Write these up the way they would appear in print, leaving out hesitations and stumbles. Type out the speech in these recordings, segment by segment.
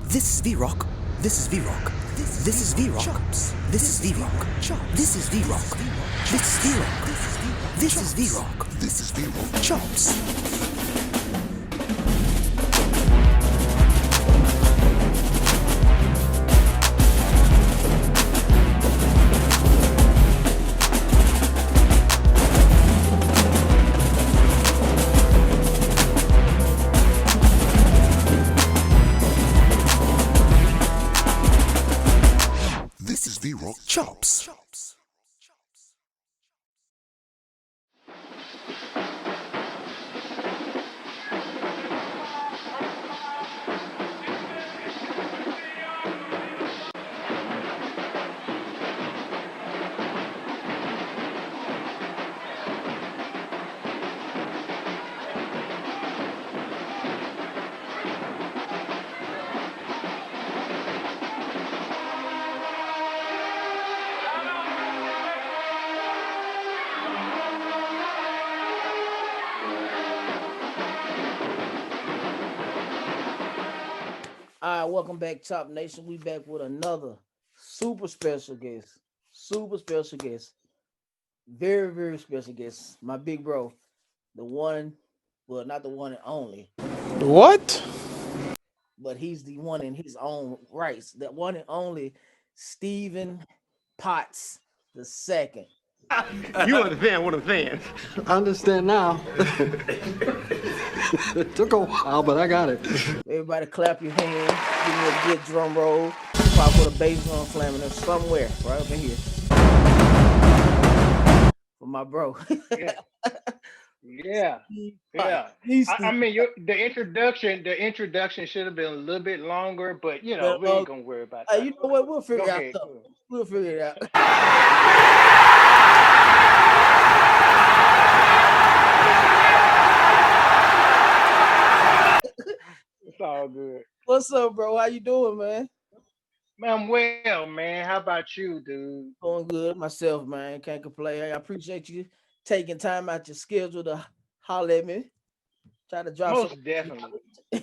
This is VRoc. This is VRoc. This is VRoc. This is VRoc. This is VRoc. This is VRoc. This is VRoc. This is VRoc. Chops. This is VRoc. Chops. All right, welcome back, Top Nation. We back with another super special guest. Super special guest. Very, very special guest. My big bro. The one, well, not the one and only, What? but he's the one in his own rights. The one and only Stephen Potts the second. You understand what I'm saying? I understand now. It took a while, but I got it. Everybody clap your hands. Give me a good drum roll. Pop with a bass drum slamming them somewhere right up in here. For my bro. Yeah. Yeah. I mean, the introduction should have been a little bit longer, but we ain't gonna worry about that. You know what? We'll figure Go it out. ahead. Though. We'll figure it out. It's all good. What's up, bro? How you doing, man? Man, I'm well, man. How about you, dude? Doing good myself, man. Can't complain. I appreciate you taking time out your schedule to holler at me. Try to drop some. Most definitely. Yeah,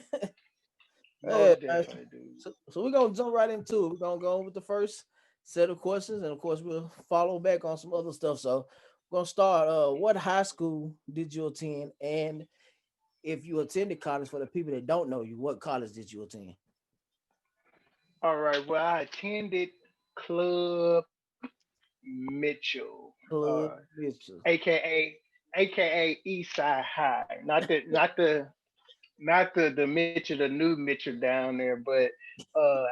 Most man. definitely, dude. So we're gonna jump right into it. We're gonna go with the first set of questions, and of course we'll follow back on some other stuff. So we're gonna start. What high school did you attend? And if you attended college, for the people that don't know you, what college did you attend? All right. Well, I attended Club Mitchell, Club Mitchell. aka Eastside High. Not the Mitchell, the new Mitchell down there, but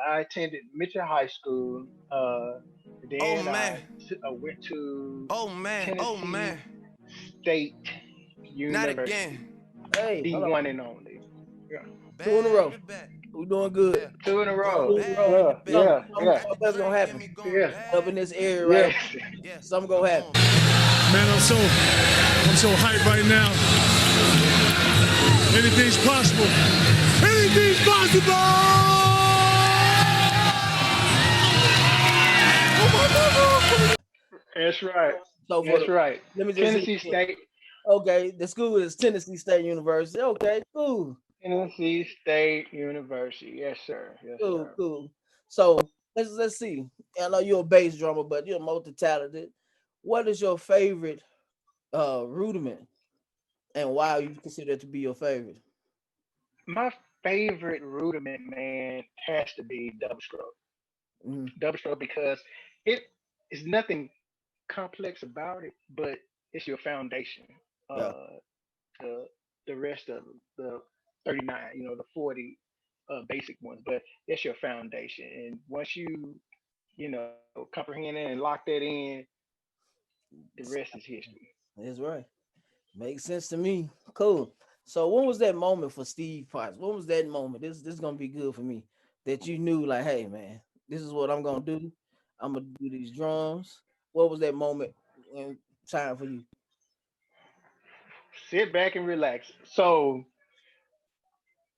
I attended Mitchell High School. Oh Then man. I went to Oh man. Oh Tennessee man. State Not University, again. Hey, the hold on. one and only. Yeah. Two in a row. Back, back. We doing good. Yeah. Two in a Going row. Two in a row. back, Yeah, back. yeah, Something, yeah, something that's gonna Get happen me going yeah, up in back. this area, right? yeah. Yeah. Something gonna happen. Man, I'm so hyped right now. Anything's possible. Anything's possible! That's right. So for That's the, right. let me just Tennessee say, State. okay, the school is Tennessee State University. Okay, cool, Tennessee State University. Yes, sir. Yes, cool, sir. cool. So let's see. I know you're a bass drummer, but you're multi-talented. What is your favorite rudiment, and why you consider it to be your favorite? My favorite rudiment, man, has to be double stroke. Mhm. Double stroke because it is nothing complex about it, but it's your foundation. Yeah, Uh, the the rest of the 39, the 40 basic ones, but it's your foundation. And once comprehend it and lock that in, the rest is history. that's right. Makes sense to me. Cool. So when was that moment for Steve Potts? When was that moment? This is gonna be good for me. That you knew, like, hey man, this is what I'm gonna do. I'm gonna do these drums. What was that moment and time for you? Sit back and relax. So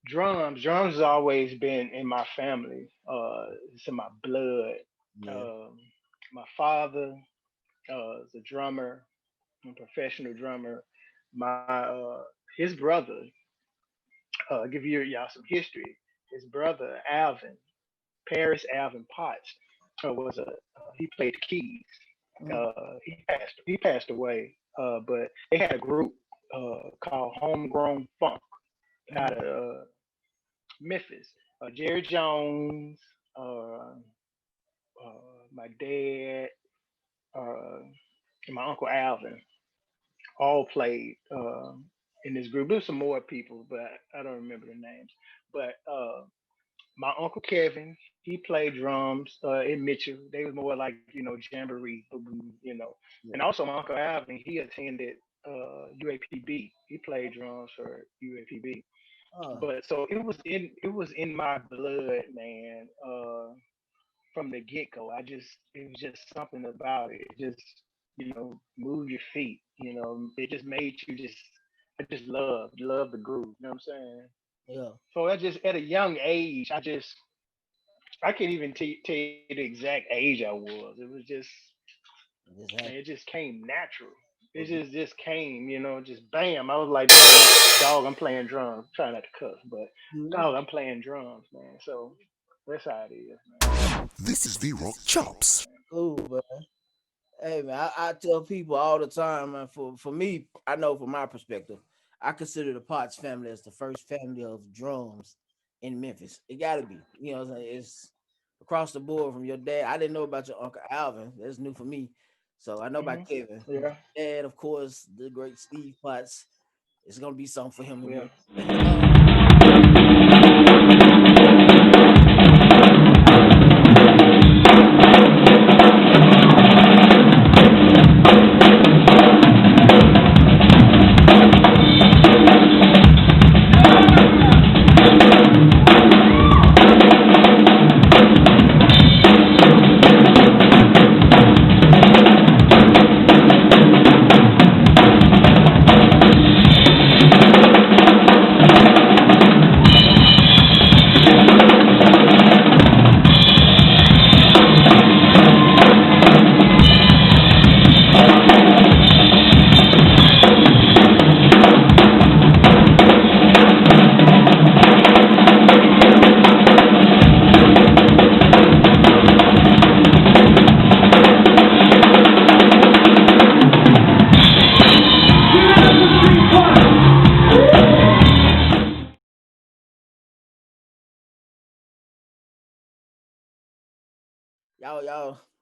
drums has always been in my family. It's in my blood. Yeah. Um, my father is a drummer, a professional drummer. My his brother, give y'all some history. his brother Alvin, Paris Alvin Potts, was a he played the keys. Mm, He passed away, but they had a group called Homegrown Funk mm, out of Memphis. Jerry Jones, uh, my dad, uh, and my uncle Alvin all played in this group. There's some more people, but I don't remember the names. But my uncle Kevin, he played drums in Mitchell. They was more like jamboree, And yeah. also my uncle Alvin, he attended UAPB. He played drums for UAPB. Oh, But so it was in my blood, man. From the get go, it was just something about it. It just move your feet. It just made you just. I just love the groove. You know what I'm saying? yeah. So I just at a young age, I can't even tell you the exact age I was. It was just This man, it happened. just came natural. It Was just came, just bam. I was like, dog, I'm playing drums. Trying not to cuss, but Mhm. dog, I'm playing drums, man. So that's how it is, This is VRoc Chops. Cool, bro. Hey man, I tell people all the time, man. For me, I know from my perspective, I consider the Potts family as the first family of drums in Memphis. It got to be, what I'm saying? It's across the board from your dad. I didn't know about your uncle Alvin. That's new for me. So I know man. about Kevin. Yeah, Dad, of course, the great Steve Potts. It's gonna be something for him to yeah. do.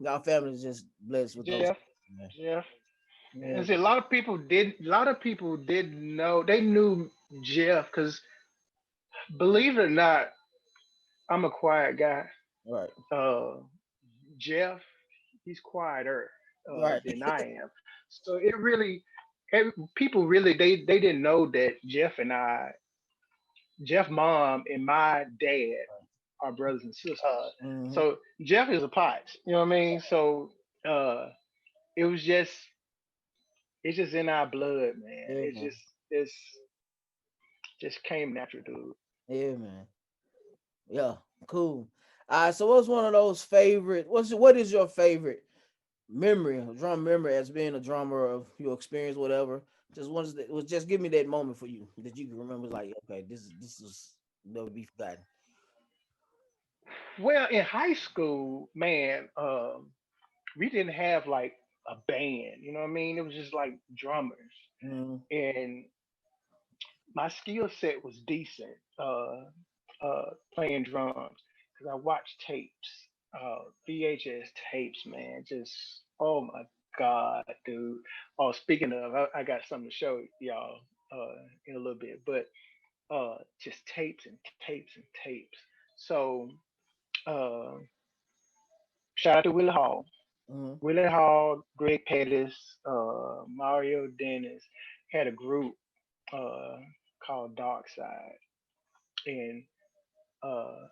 Y'all family is just blessed with those, Jeff, man. Jeff. Yeah, And see, a lot of people didn't know. They knew Jeff because, believe it or not, I'm a quiet guy. right, Uh, Jeff, he's quieter right. than I am. So it really, people really they didn't know that Jeff mom and my dad are brothers and sisters. Hmm. So Jeff is a Potts, you know what I mean? So uh, it was it's just in our blood, man. Yeah, It's man. just came natural, dude. Yeah, man. Yeah, cool. So what's one of those favorite? What is your favorite memory, drum memory as being a drummer of your experience, whatever? Just was just give me that moment for you that you can remember. Like, okay, this is never be forgotten. Well, in high school, man, we didn't have like a band, you know what I mean? It was just like drummers. Mm-hmm. And my skill set was decent playing drums because I watched tapes, VHS tapes, man. Just oh my god, dude. Oh, speaking of, I got something to show y'all in a little bit, but just tapes and tapes and tapes. So uh, shout out to Willie Hall. Mm-hmm. Willie Hall, Greg Pettis, Mario Dennis had a group uh, called Dark Side, and uh,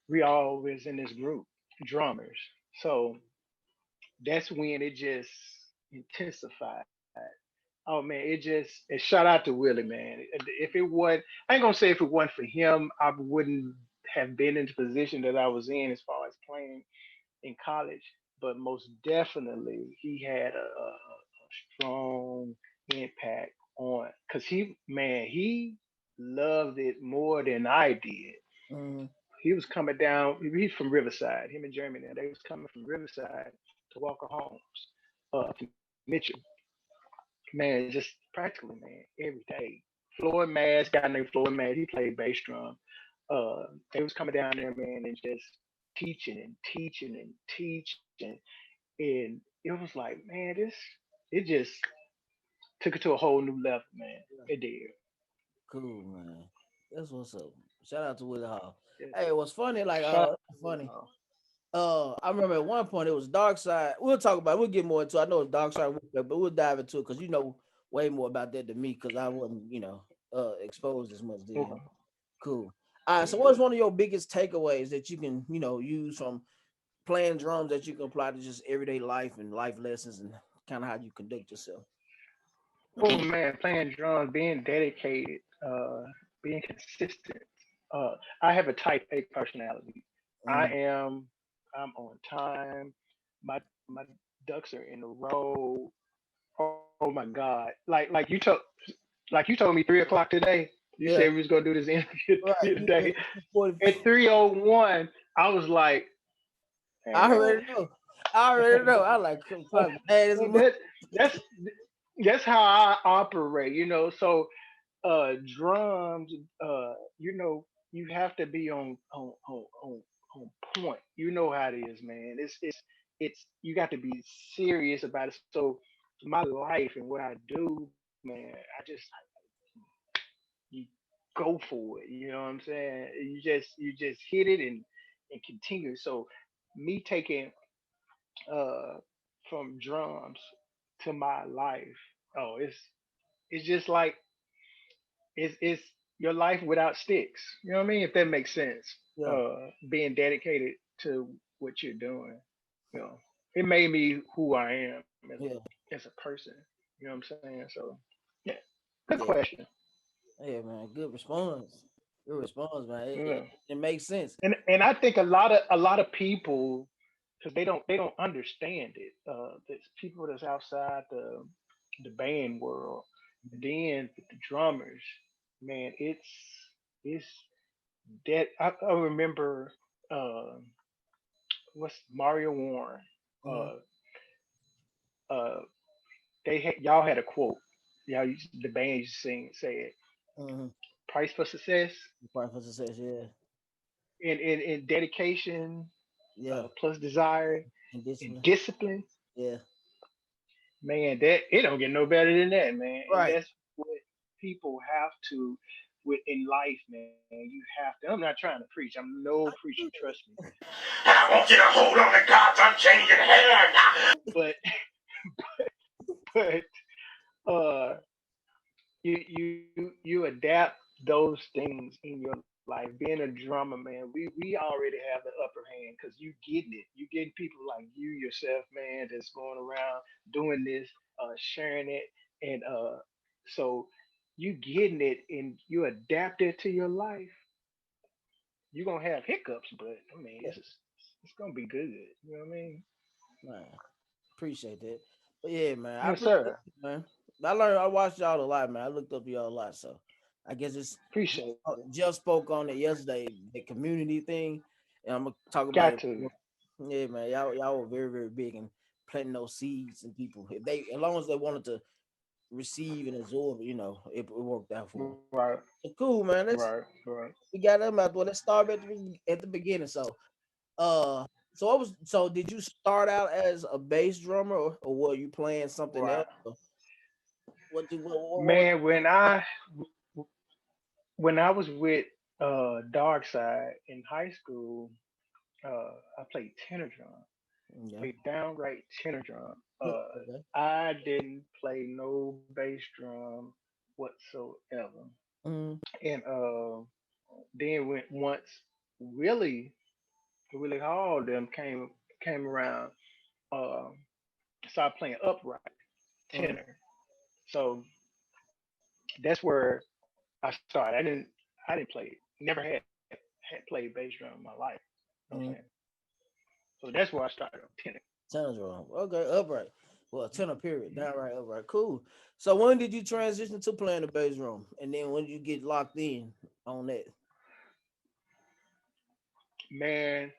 we all was in this group, drummers. So that's when it just intensified. Oh man, it shout out to Willie, man. If it wasn't, I ain't gonna say if it wasn't for him, I wouldn't have been in the position that I was in as far as playing in college. But most definitely, he had a strong impact on because he loved it more than I did. Mm-hmm. He was coming down. He's from Riverside. Him and Jeremy, now they was coming from Riverside to Walker Homes, to Mitchell. Man, just practically, man, every day. Floyd Mass, guy named Floyd Mass, he played bass drum. They was coming down there, man, and just teaching and teaching and teaching, and it was like, man, it just took it to a whole new level, man. It did. Cool, man. That's what's up. Shout out to Willie Hall. Yeah. Hey, it was funny. Like, Shout out to Willie funny. Hall. I remember at one point it was Dark Side. We'll talk about it. We'll get more into it. I know it's Dark Side, but we'll dive into it because you know way more about that than me because I wasn't, exposed as much then. Okay. Cool. All right. So, what's one of your biggest takeaways that you can, use from playing drums that you can apply to just everyday life and life lessons and kind of how you conduct yourself? Oh man, playing drums, being dedicated, being consistent. I have a type A personality. I Mm, am. I'm on time. My ducks are in a row. Oh my God! Like you told me 3 o'clock today. You said yeah. we was gonna do this interview Right. today. 40. At 3:01, I was like, I man, already know. I already know. I like fuck, man. This that that's that's how I operate. So drums, you have to be on point. You know how it is, man. It's you got to be serious about it. So my life and what I do, man, you go for it. You know what I'm saying? You just hit it and continue. So me taking uh from drums to my life, oh, it's just like it's your life without sticks. You know what I mean? If that makes sense. yeah, Being dedicated to what you're doing. You know, it made me who I am yeah, as a person. You know what I'm saying? So yeah, good yeah, question. yeah, man. Good response. Good response, man. It, Yeah. it, it makes sense. And I think a lot of people, because they don't understand it. There's people that's outside the band world. And then with the drummers, man, it's that I remember uh what's Mario Warren. Mm-hmm. Uh uh y'all had a quote. The band used to say it. Mm-hmm. Price for success Part for success, yeah, and dedication, yeah, plus desire and and discipline, discipline. yeah, Man, that it don't get no better than that, man. And right. that's what people have to with in life, man. You have to. I'm not trying to preach. I'm no preacher, trust me. And I want you to hold on to God's unchanging hand. But but uh you adapt those things in your life. Being a drummer, man, we already have the upper hand because you getting it. You getting people like you yourself, man, that's going around doing this, sharing it, and so you getting it and you adapt it to your life. You're gonna have hiccups, but I mean, Yeah, it's gonna be good. You know what I mean? man. Appreciate that. But yeah, man, I Yes, appreciate sir. it, man. I watched y'all a lot, man. I looked up y'all a lot, so I guess it's Appreciate it. just spoke on it yesterday, the community thing, and I'm gonna talk about Got it. to. Yeah, man, y'all were very very big in planting those seeds in people. If they, as long as they wanted to receive and absorb, it worked out for them. Right. So cool, man. Right. Let's Right. we got them out. Well, let's start at the beginning. Uh, so did you start out as a bass drummer or were you playing something Right. else? Or what was Man, when I was with Dark Side in high school, I played tenor drum. yeah. Played downright tenor drum. Okay. I didn't play no bass drum whatsoever. Mm, And then when once Willie Willie Hall them came around, uh, started playing upright mm, tenor. So that's where I started. I didn't play. Never had played bass drum in my life. You know what I'm saying? mm. So that's where I started on tenor. Tenor drum. Okay, upright. Well, tenor period. Downright upright. Cool. So when did you transition to playing the bass drum? And then when did you get locked in on that? man,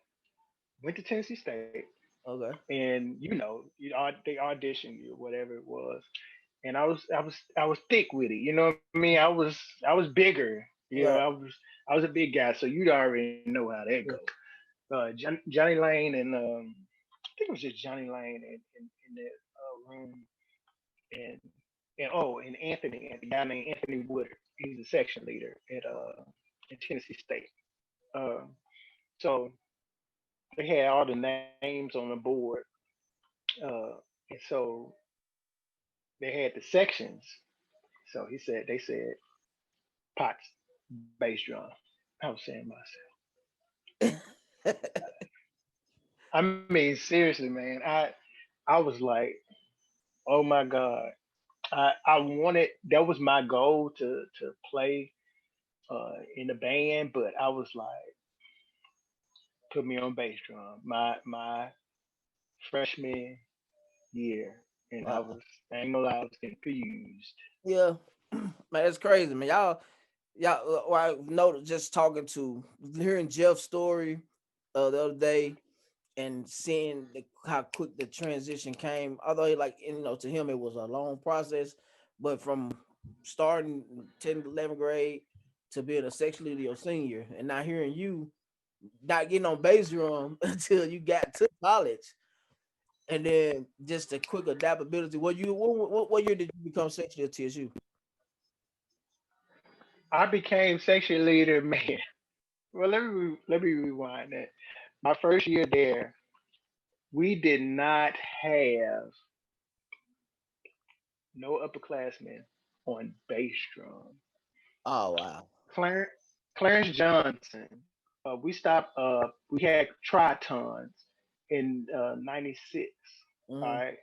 went to Tennessee State, Okay. and they auditioned you, whatever it was, and I was thick with it. You know what I mean? I was bigger. Right. I was a big guy, so you'd already know how that goes. Yeah. Johnny Lane and I think it was just Johnny Lane in that room, and and Anthony, and the guy named Anthony Woodard. He's the section leader in Tennessee State. Uh, so they had all the names on the board, and so they had the sections. So they said pots, bass drum. I was saying myself. I mean, seriously, man. I was like, oh my god. I wanted that was my goal to play in the band, but I was like, put me on bass drum. My freshman year, and Wow. I ain't gonna lie, I was confused. Yeah. Man, it's crazy, man. Y'all, well, I know just talking to hearing Jeff's story the other day and seeing how quick the transition came. Although, to him it was a long process, but from starting 10th, 11th grade to being a section leader your senior, and now hearing you not getting on bass drum until you got to college, and then just the quick adaptability. What year did you become section leader at TSU? I became section leader, man. Well, let me rewind that. My first year there, we did not have no upperclassmen on bass drum. Oh wow. Clarence, Clarence Johnson. We had tritons in '96. All Mm, right.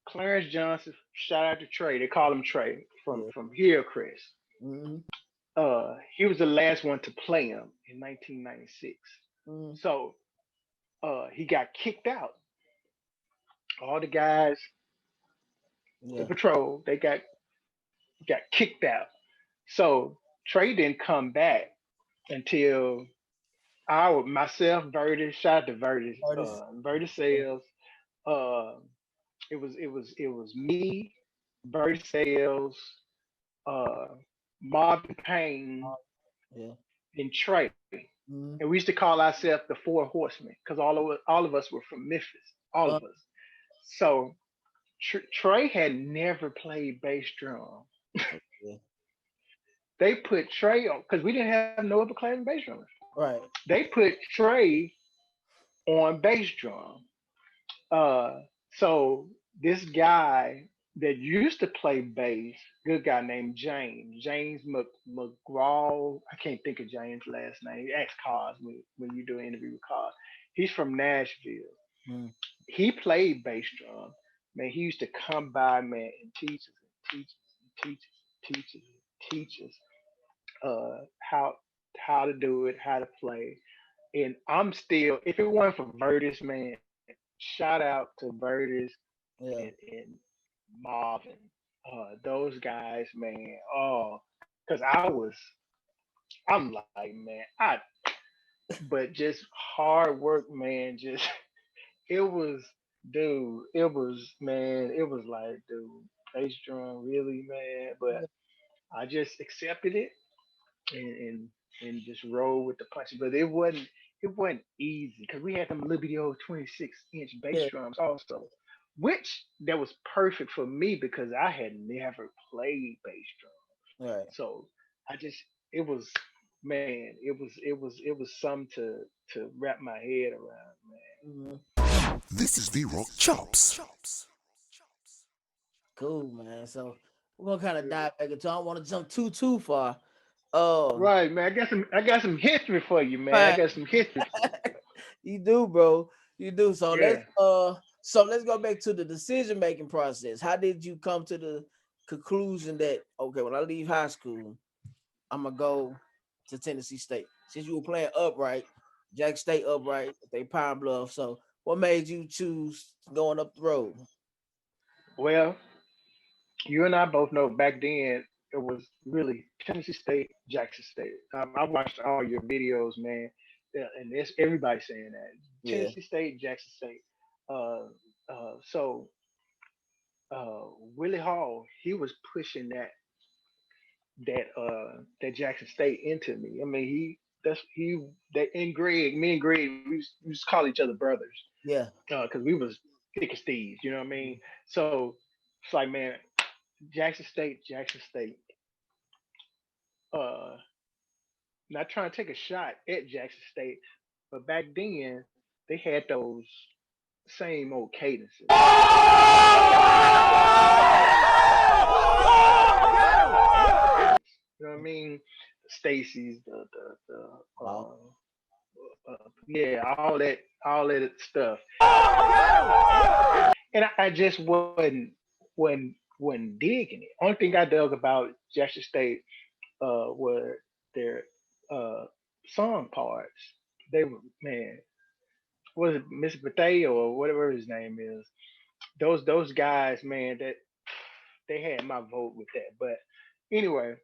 Clarence Johnson, shout out to Trey. They call him Trey yeah. from Hillcrest. Mm, He was the last one to play him in 1996. mm, So he got kicked out. All the guys, the yeah. patrol, they got kicked out. So Trey didn't come back until myself, Vertis, shout out to Vertis, Artist. Vertis Yeah. Sales. Uh, it was me, Vertis Sales, uh, Marvin Payne, Yeah. and Trey. And Mm, we used to call ourselves the Four Horsemen because all of us were from Memphis, all uh, of us. So Trey had never played bass drum. yeah. They put Trey on because we didn't have no upper class bass drummers. Right. They put Trey on bass drum. Uh, so this guy that used to play bass, good guy named James McGraw. I can't think of James' last name. Ask Cars when you do an interview with Cars. He's from Nashville. Mm, He played bass drum. Man, he used to come by, man, and teach us and teach us and teach us and teach us and teach us how to do it, how to play. And I'm still, if it weren't for Vertis, man, shout out to Vertis yeah. and Marvin. Those guys, man. Oh, because I'm like, man, but just hard work, man. Just it was, dude. It was like, dude, bass drum, really, man. But I just accepted it and and, and just roll with the punches. But it wasn't easy because we had them little old 26-inch bass Yeah. drums also, which that was perfect for me because I had never played bass drum. Right. So I just it was man, it was something to wrap my head around, Mm, This is VRoc Chops. cool, man. So we're gonna kind of man. dive back into. I don't want to jump too far. Um, Right, man. I got some history for you, man. I right. got some history for you. You do, bro. You do. So let's Yeah. go back to the decision making process. How did you come to the conclusion that okay, when I leave high school, I'm gonna go to Tennessee State? Since you were playing upright, Jack State upright, they Pine Bluff. So what made you choose going up the road? Well, you and I both know back then it was really Tennessee State, Jackson State. I watched all your videos, man. Yeah, and it's everybody saying that. Yeah. Tennessee State, Jackson State. Uh, so uh, Willie Hall, he was pushing that Jackson State into me. I mean, he that and Greg, me and Greg, we used to call each other brothers Yeah. because we was thick as thieves. You know what I mean? So it's like, man, Jackson State. Uh, Not trying to take a shot at Jackson State, but back then they had those same old cadences. You know what I mean? Stacy's, Wow. yeah, all that stuff. And I just wasn't digging it. Only thing I dug about Jackson State were their uh song parts. They were, man, was it Mr. Mateo or whatever his name is? Those guys, man, that they had my vote with that. But anyway,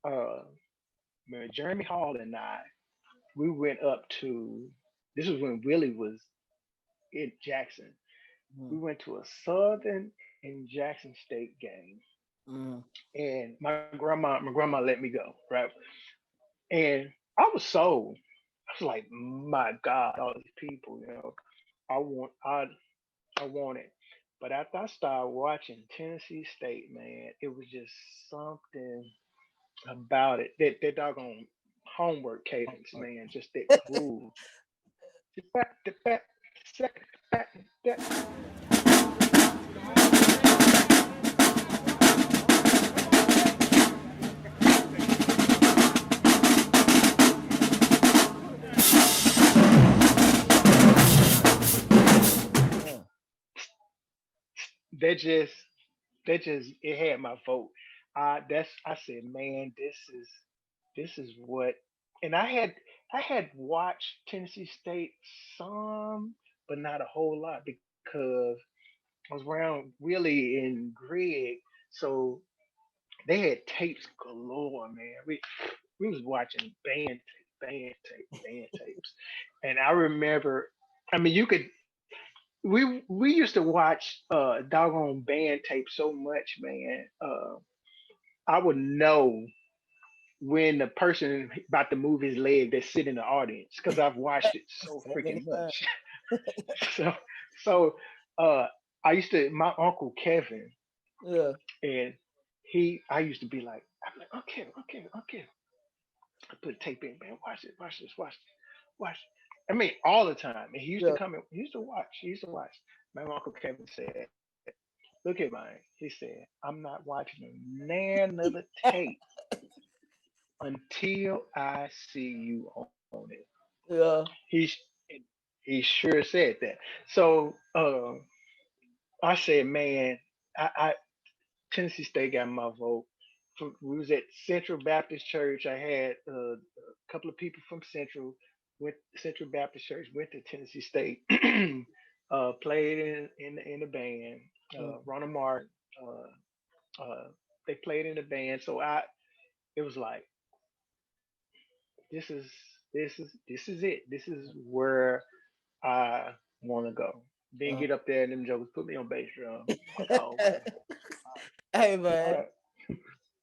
uh man, Jeremy Hall and I, we went up to, this was when Willie was in Jackson. We Mm, went to a Southern and Jackson State game, mm, and my grandma let me go, right? And I was sold. I was like, my God, all these people, I want I want it. But after I started watching Tennessee State, man, it was just something about it. That doggone homework cadence, man, just that groove. Back to back, second back, that. yeah. That just it had my vote. I said, man, this is what, and I had watched Tennessee State some, but not a whole lot because I was around Willie and Greg, so they had tapes galore, man. We was watching band tapes, and I remember. I mean, you could. We used to watch doggone band tape so much, man. I would know when the person about to move his leg that sit in the audience because I've watched it so So many freaking times. much. so so uh I used to, my uncle Kevin, Yeah. and I used to be like, I'm like, okay, okay, okay. I put tape in, man. Watch it, watch this. Watch. I mean, all the time. And he used to Yeah. come in, he used to watch. He used to watch. My uncle Kevin said, look at mine. He said, I'm not watching another tape until I see you on it. Yeah. He he sure said that. So I said, man, I Tennessee State got my vote. We was at Central Baptist Church. I had a couple of people from went Central Baptist Church, went to Tennessee State, played in the band. Mm, Ronald Mark, uh, they played in the band. So it was like, this is this is it. This is where I want to go. Then uh. get up there and them jokers put me on bass drum. Oh man, Hey all man. right,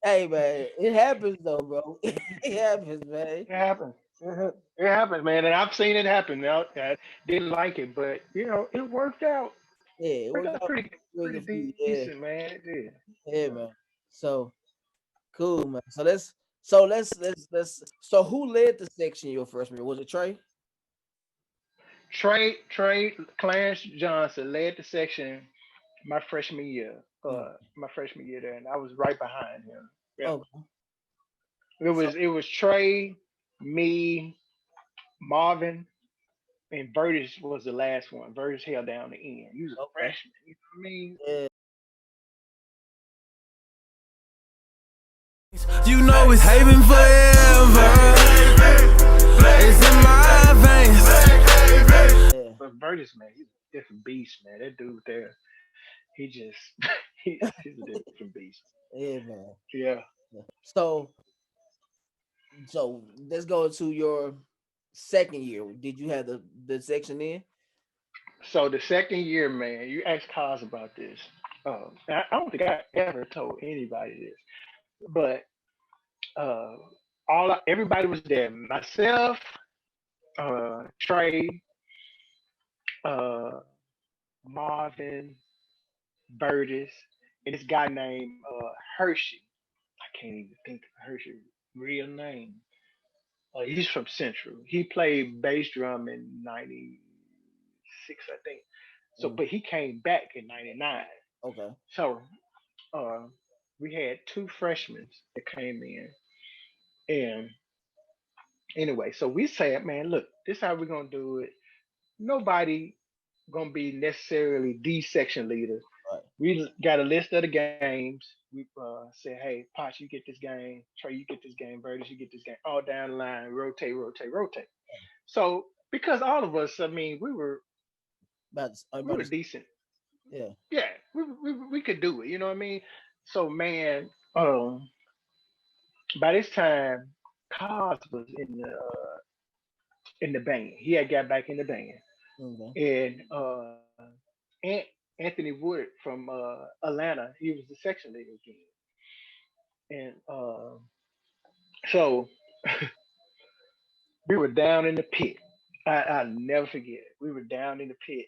Hey man. It happens though, bro. It happens, man. it happens. It happens, man, and I've seen it happen. Now, I didn't like it, but it worked out. Yeah, it Worked worked out out pretty really good for you. decent, Yeah. man. It did. Yeah, Yeah. man. So cool, man. So who led the section your freshman year? Was it Trey? Trey Clarence Johnson led the section my freshman year. Mm. My freshman year there, and I was right behind him. Yep. Okay. It So was it was Trey, me, Marvin, and Vertis was the last one. Vertis held down the end. He was a okay. freshman. You know what I mean? Yeah. You know it's haven forever. It's in my veins. Yeah. But Vertis, man, he's a different beast, man. That dude there, he just he's a different beast. Yeah, man. Yeah. Yeah. So let's go to your second year, did you have the section in? So the second year, man, you asked Cos about this. I don't think I ever told anybody this, but uh, everybody was there. Myself, Trey, uh, Marvin, Burtis, and this guy named Hershey. I can't even think of Hershey's real name. He's from Central. He played bass drum in '96, I think. So, Mm, but he came back in '99. okay. So, uh, we had two freshmen that came in, and anyway, so we said, man, look, this how we're gonna do it. Nobody gonna be necessarily the section leader. Right. We got a list of the games. We said, hey, Potts, you get this game. Trey, you get this game. Burgess, you get this game. All down the line, rotate, rotate, rotate. So because all of us, I mean, we were About decent. yeah. Yeah, we could do it. You know what I mean? So man, by this time, Cos was in the band. He had got back in the band, Okay. and Anthony Wood from Atlanta, he was the section leader again. And so we were down in the pit. I'll never forget it. We were down in the pit.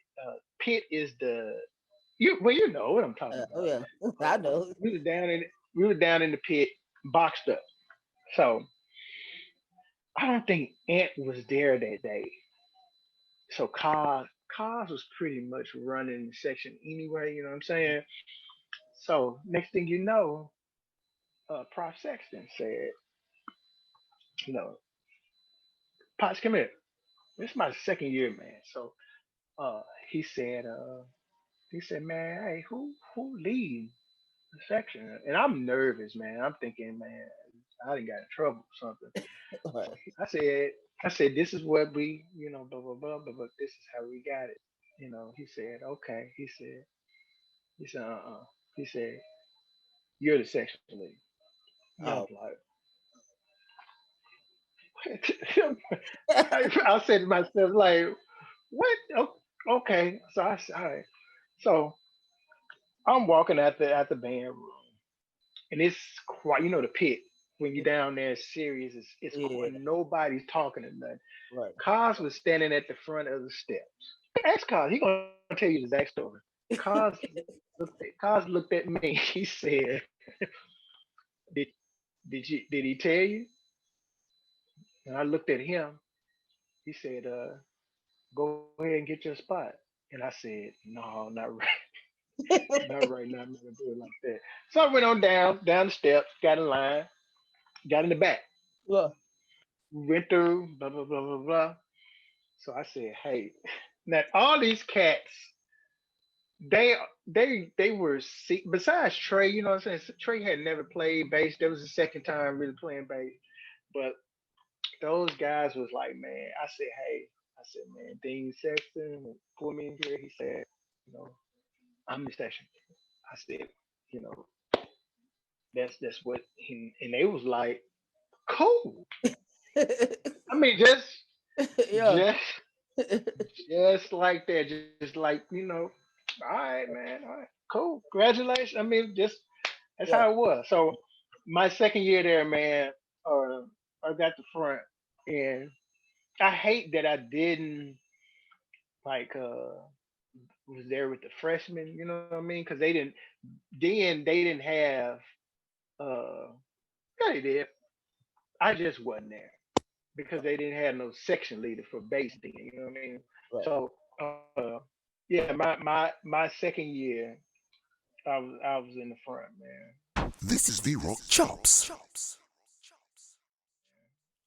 Pit is you know what I'm talking Oh about. yeah, I know. We were down in we were down in the pit, boxed up. So I don't think Ant was there that day. So Cos was pretty much running the section anyway. You know what I'm saying? So next thing you know, Prof Sexton said, you know, Potts, come here. This is my second year, man. So uh, he said, uh, he said, man, hey, who lead the section? And I'm nervous, man. I'm thinking, man, I didn't got in trouble or something. Right. So I said, this is what we, blah blah blah, but this is how we got it. He said, okay. He said, He said, you're the section lead. And I was Oh. like, I said to myself, like, what? Okay. So I said, all right. So I'm walking at the band room, and it's quite, the pit. When you're down there, it's serious. It's Yeah. quite, nobody's talking to nothing. Right. Cos was standing at the front of the steps. Ask Cos. He gonna tell you the exact story. Cos Cos looked at me. He said, "Did did he tell you?" And I looked at him. He said, "Go ahead and get your spot." And I said, "No, not right, not right now. I'm not gonna do it like that." So I went on down the steps, got in line, got in the back. Well, We went through, blah blah blah blah blah. So I said, "Hey, now all these cats, they they were besides Trey, you know what I'm saying? Trey had never played bass. That was the second time really playing bass, but those guys was like, man." I said, "Hey," I said, "Man, Dean Sexton pulled me in here." He said, "You know, I'm the section." I said, "You know, that's what." And they was like, "Cool." I mean, yeah. just just like that, just like all right, man, all right, cool, congratulations. I mean, just that's how Yeah. it was. So my second year there, man, I got the front, and I hate that I didn't like was there with the freshmen. You know what I mean? Because they didn't have uh yeah, they did. I just wasn't there because they didn't have no section leader for bass then. You know what I mean? Right. So yeah, my second year, I was in the front, man. This is VRoc Chops.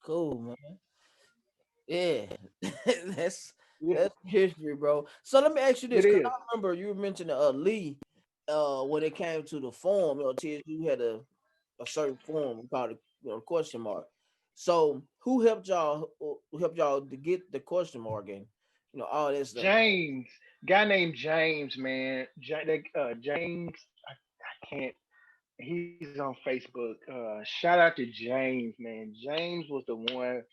Cool, man. Yeah. that's Yeah, that's history, bro. So let me ask you it this, because is. I remember you mentioned Lee, when it came to the form, TSU had a certain form called question mark. So who helped y'all to get the question mark and all that stuff? James, guy named James, man. James, I can't. He's on Facebook. Shout out to James, man. James was the one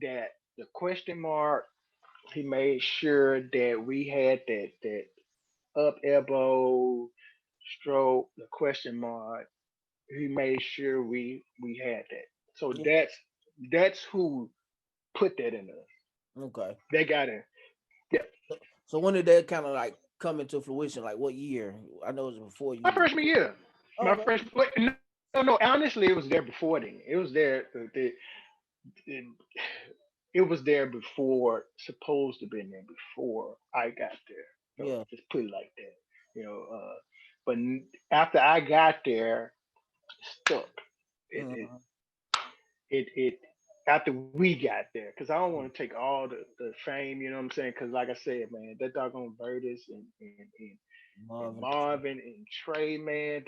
that the question mark. He made sure that we had that up elbow stroke, the question mark. He made sure we had that. So Yeah. that's who put that in us. Okay. They got it. Yeah. So when did that kind of like come into fruition? Like what year? I know it was before My you. freshman year. Oh, My okay. freshman. No. Honestly, it was there before then. It was there. It, it was there before. Supposed to been there before I got there. So Yeah. just put it like that. You know. But after I got there, stuck. It it Mhm. it after we got there, because I don't want to take all the fame. You know what I'm saying? Because like I said, man, that doggone Burtis and Marvin. Marvin and Trey, man,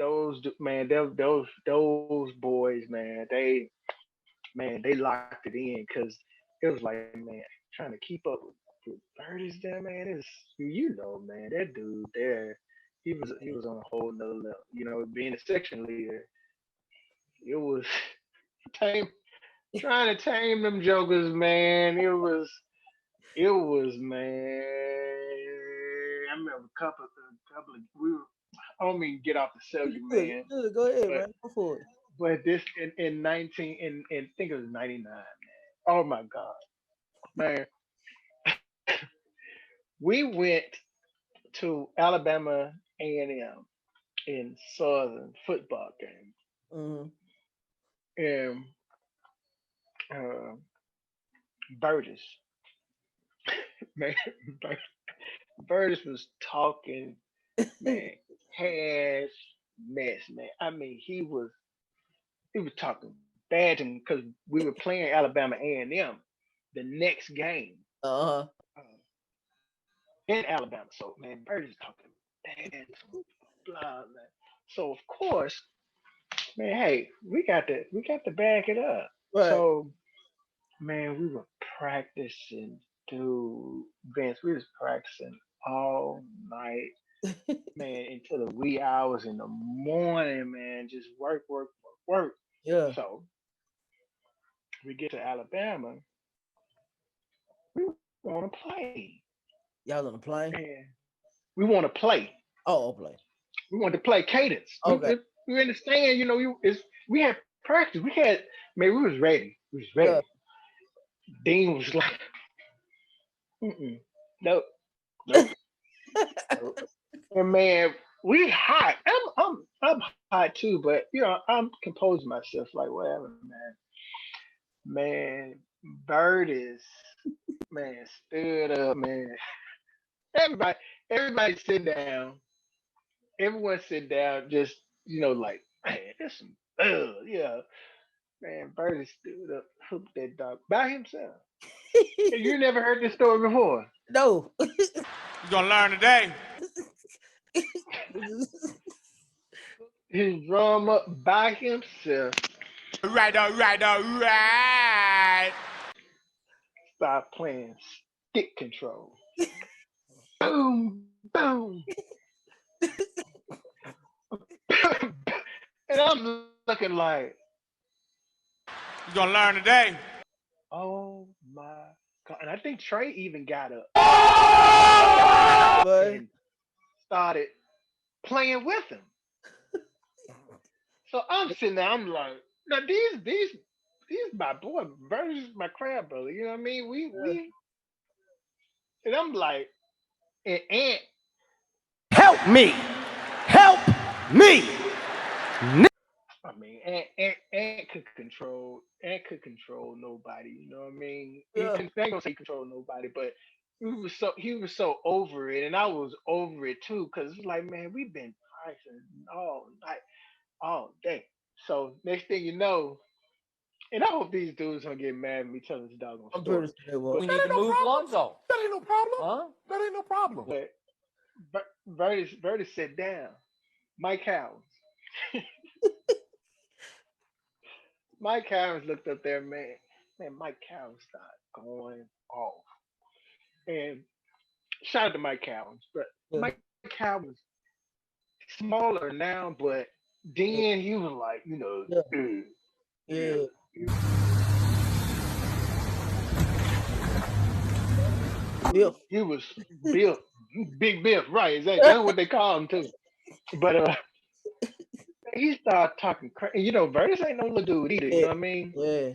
man, those boys, man, they locked it in because it was like, man, trying to keep up with Burtis there, man, is man, that dude there, he was on a whole nother level. Being a section leader, it was tame, trying to tame them jokers, man. It was, man. I remember a couple of we were. I don't mean get off the You cellular, good. You man, good. Go ahead, but man. Go for it. this in 19 in I think it was 99, man. Oh my God, man. We went to Alabama A&M in Southern football game, Hmm. and uh, Burgess, man, Burgess was talking, man, cash mess, man. I mean, he was talking bad to me because we were playing Alabama A&M the next game Uh-huh. uh, in Alabama. So man, Bird is talking bad to him, blah man. So of course, man, hey, we got to back it up. Right. So man, we were practicing, dude. Vince, we was practicing all night, man, until the wee hours in the morning, man. Just work, work, work, work. Yeah. So we get to Alabama, we want to play, Y'all on the plane? and we want to play. Oh, play. We wanted to play cadence. We, Okay. we, we understand, we had practice. We was ready. We was ready. Yeah. Dean was like, mm-mm, nope, nope, nope. And man, we hot. I'm hot too, but I'm composing myself like whatever, man. Man, Bird is man stood up, man. Everybody, everybody sit down. Everyone sit down. Just like man, this some yeah. Man, Birdie stood up, hooked that dog by himself. Hey, you never heard this story before. No. You gonna learn today. His drum up by himself. All right, all right, all right. Start playing stick control. Boom, boom. And I'm looking like, You gonna learn today. oh my God. And I think Trey even got up But and started playing with him. So I'm sitting there, I'm like, now these my boy versus my crab brother. You know what I mean? We and I'm like, and Ant, Help me! Help me! I mean, Ant could control nobody. You know what I mean? yeah. I ain't gonna say control nobody, but he was so over it, and I was over it too, cause it's like, man, we've been practicing all night, all day. So next thing you know, and I hope these dudes don't get mad at me telling this doggone I'm pretty story, sure it but was. We need to move Lonzo. That ain't no problem. Huh? That ain't no problem. but Vertis sat down. Mike Howes. Mike Howes looked up there, man. Man, Mike Howes started going off. And shout out to Mike Howes, but Yeah. Mike Howes smaller now, but Yeah. then he was like, Yeah. yeah. Yeah. Biff. He was Biff, Big Biff, right? Exactly. That's what they call him too. But he started talking crazy. You know, Vertus ain't no little dude either. You Yeah, know what I mean? yeah,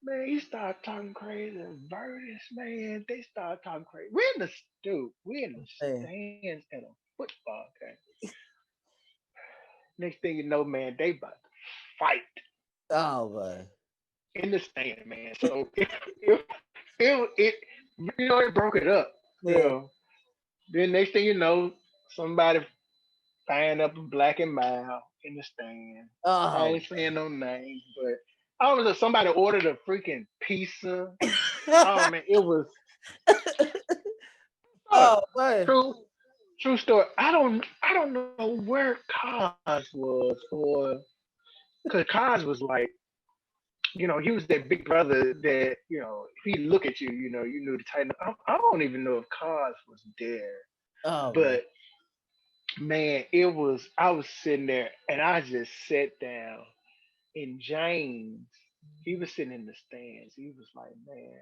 Man, he started talking crazy. Vertus, man, they started talking crazy. We're in the man. stands at a football game. Next thing you know, man, they about to fight Oh man. in the stand, man. So it you know, it broke it up. You Yeah. know, then next thing you know, somebody find up a black and mild in the stand. I Oh. ain't saying no names, but I was somebody ordered a freaking pizza. Oh man, it was uh, Oh man. true true story. I don't know where Cos was, or because Cos was like, he was that big brother that, if he look at you, you knew to tighten up. I don't even know if Cos was there, Oh man. but man, I was sitting there and I just sat down, and James, he was sitting in the stands. He was like, man,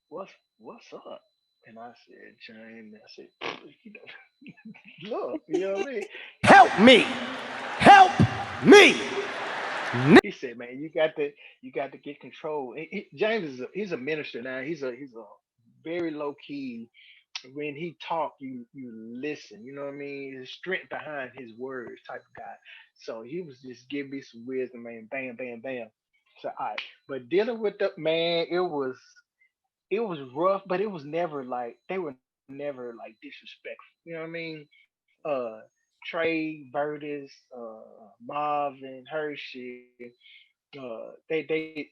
what's up? And I said, James, I said, you look, you know what I mean? Help me! Help me! He said, man, you got to get control. James he's a minister now. He's a very low key. When he talk, you listen. You know what I mean? There's strength behind his words, type of guy. So he was just giving me some wisdom, man. Bam, bam, bam. So all right, but dealing with the man, it was rough, but it was never like they were never like disrespectful. You know what I mean? Uh, Trey, Vertus, Marvin, Hershey,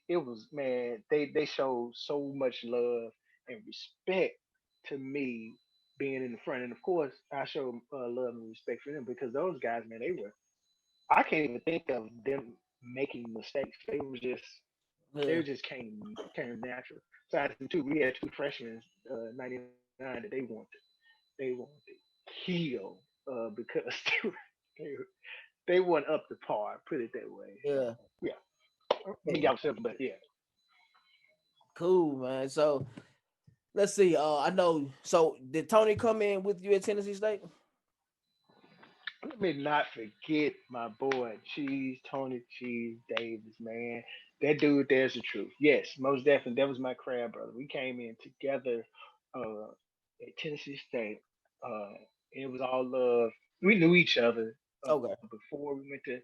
it was, man, they showed so much love and respect to me being in the front, and of course I showed love and respect for them because those guys, man, I can't even think of them making mistakes. They Yeah. just came natural. Besides the two, we had two freshmen, 99, that they wanted to kill because they they weren't up to par. Put it that way. So Yeah. yeah, me Yeah. y'all simple, but yeah. Cool, man. So let's see. I know. So did Tony come in with you at Tennessee State? Let me not forget my boy Cheese, Tony Cheese Davis, man. That dude, there's the truth. Yes, most definitely. That was my crab brother. We came in together uh, at Tennessee State. Uh, it was all love. We knew each other Okay. before we went to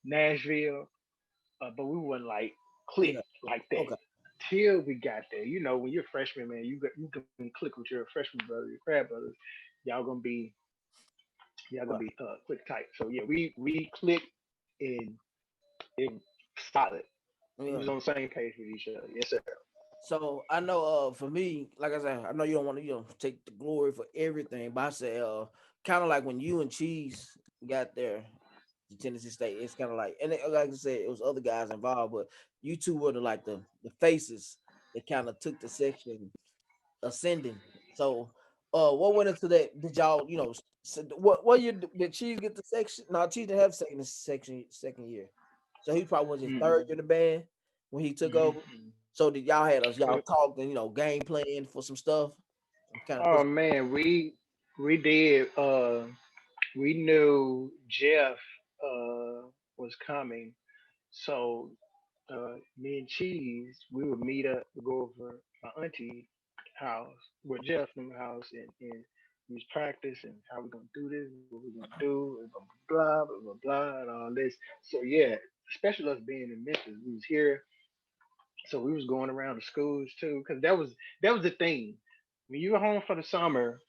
Nashville, but we weren't like Yeah. clicked like that Okay. till we got there. You know, when you're a freshman, man, you can click with your freshman brother, your crab brothers. Y'all gonna be y'all gonna Right. be quick tight. So yeah, we clicked and it solid. We Yeah. was on the same page with each other. Yes, sir. So I know for me, like I said, I know you don't want to, take the glory for everything, but I say kind of like when you and Cheese got there to Tennessee State, it's kind of like, and like I said, it was other guys involved, but you two were the faces that kind of took the section ascending. So what went into that? Did y'all, what year did Cheese get the section? No, Cheese didn't have second year. So he probably was his third Mm-mm. year in the band when he took over. Mm-mm. So did y'all had us y'all Uh, talked and game plan for some stuff and kind of Oh put man, we did. We knew Jeff was coming, so me and Cheese, we would meet up, go over my auntie house, with Jeff from the house, and we was practicing how we gonna do this, what we gonna do, and blah blah blah blah blah, and all this. So yeah, especially us being in Memphis, we was here, so we was going around the schools too, because that was the thing. When you were home for the summer,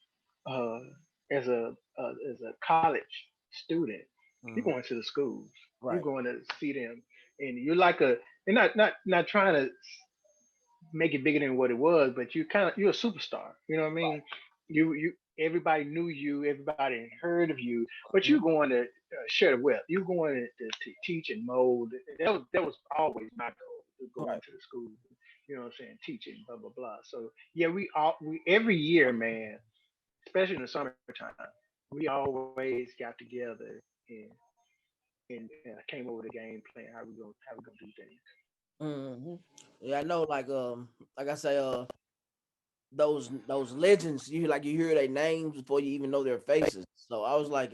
uh, as a college student, you're mm, going to the schools. You're right, going to see them, and you're like a. You're not trying to make it bigger than what it was, but you're a superstar. You know what I right. mean? You everybody knew you, everybody had heard of you, but you're Mhm. going to share the wealth. You're going to teach and mold. That was always my goal to go Right. into the schools. You know what I'm saying? Teaching, blah blah blah. So yeah, we every year, man, especially in the summertime, we always got together and came over the game plan how we gonna do things. Hmm. Yeah, I know. Like I say, those legends. You hear their names before you even know their faces. So I was like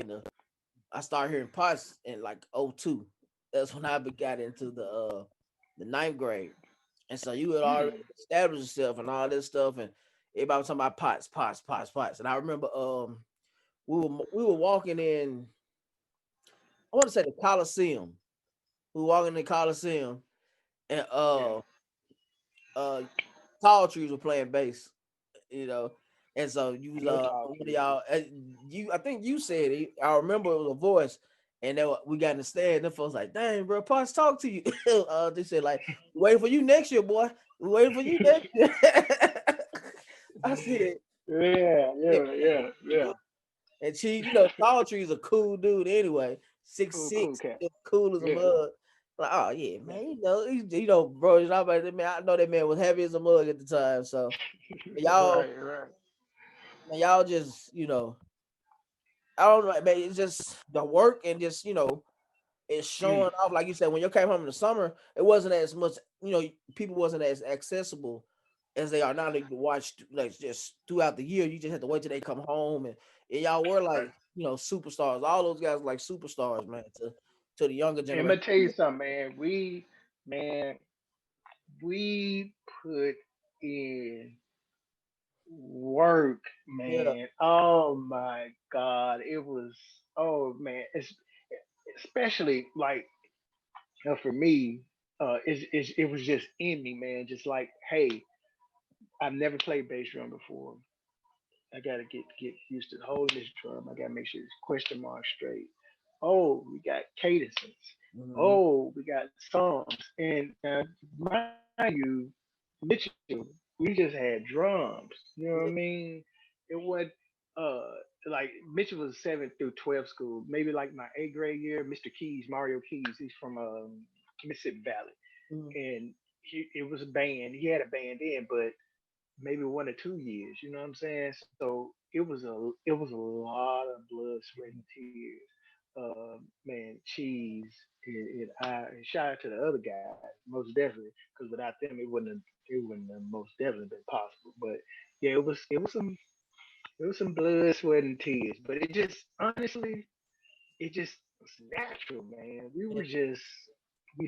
I started hearing Potts in like '02. That's when got into the ninth grade. And so you had already Hmm. established yourself and all this stuff, and everybody was talking about pots. And I remember we were walking in, I want to say the Coliseum. We were walking in the Coliseum, and Yeah. uh tall trees were playing bass, you know. And so you was No one tall of trees. y'all I think you said it. I remember it was a voice, and then we got in the stand. The folks like, dang, bro, Pops talk to you. They said like, waiting for you next year, boy. We waiting for you next year. I said, Yeah, yeah. yeah, yeah, yeah. And she, tall trees a cool dude anyway. Six Cool, cool six, cat. cool as a Yeah, mug. Like, oh yeah, yeah. man, bro, man, I know that man was heavy as a mug at the time. So y'all, Right, right. man, y'all just, I don't know, man. It's just the work and just, it's Mm. showing off. Like you said, when you came home in the summer, it wasn't as much, people wasn't as accessible as they are now. They can watch like just throughout the year. You just have to wait till they come home, and y'all were Right. like, superstars. All those guys were like superstars, man, to the younger And I'm generation. gonna tell you something, man. Man, we put in work, Yeah, man. Oh my God, it was. Oh man, it's especially like for me. It was just in me, man. Just like, hey, I've never played bass drum before. I gotta get used to holding this drum. I gotta make sure this question mark straight. Oh, we got cadences. hmm Oh, we got songs. And mind you, Mitchell, we just had drums. You know what I yeah, mean? It was uh like Mitchell was 7th through 12th school. Maybe like my 8th grade year, Mr. Keys, Mario Keys, he's from Mississippi Valley. hmm And it was a band. He had a band then, but maybe 1 or 2 years. You know what I'm saying? So it was a lot of blood, sweat, and tears. Man, cheese. And shout out to the other guys, most definitely, because without them, it wouldn't have most definitely been possible. But yeah, it was some blood, sweat, and tears. But it just honestly, it just was natural, man. We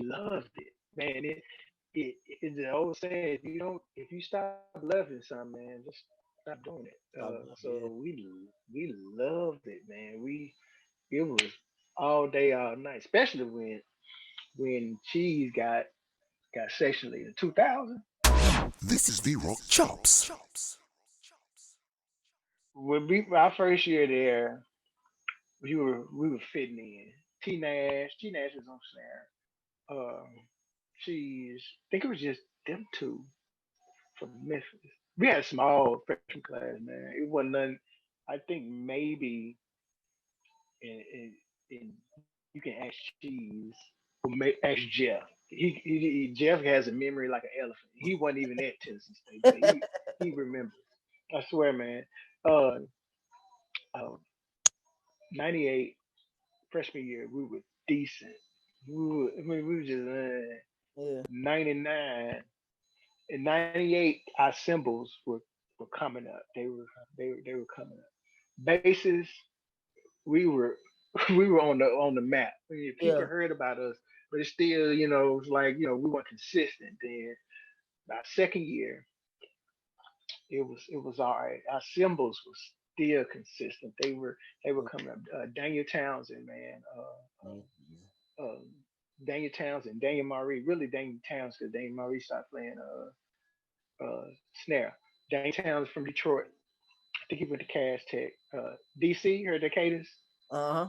loved it, man. It's the old saying: if you stop loving something, man, just stop doing it. So yeah, we loved it, man. It was all day, all night, especially when cheese got sexually in 2000. This is VRoc Chops. When our first year there, we were fitting in. T Nash was on snare. Cheese, I think it was just them two from Memphis. We had a small freshman class, man. It wasn't nothing. I think maybe in you can ask Cheese or ask Jeff. Jeff has a memory like an elephant. He wasn't even at Tennessee State, but he remembers. I swear, man. Uh, uh, 98 freshman year, we were decent. I mean, we were just yeah, 99 in 98. Our cymbals were coming up. They were coming up. Bases, we were we were on the map. I mean, people yeah, heard about us, but it's still, it's like, we weren't consistent. Then our second year, it was all right. Our cymbals was still consistent. They were yeah, coming up. Daniel Townsend, man. yeah, Daniel Townsend, Daniel Marie, really Daniel Townsend, because Daniel Marie started playing snare. Daniel Townsend from Detroit. I think he went to Cass Tech. DC, heard the Cadence?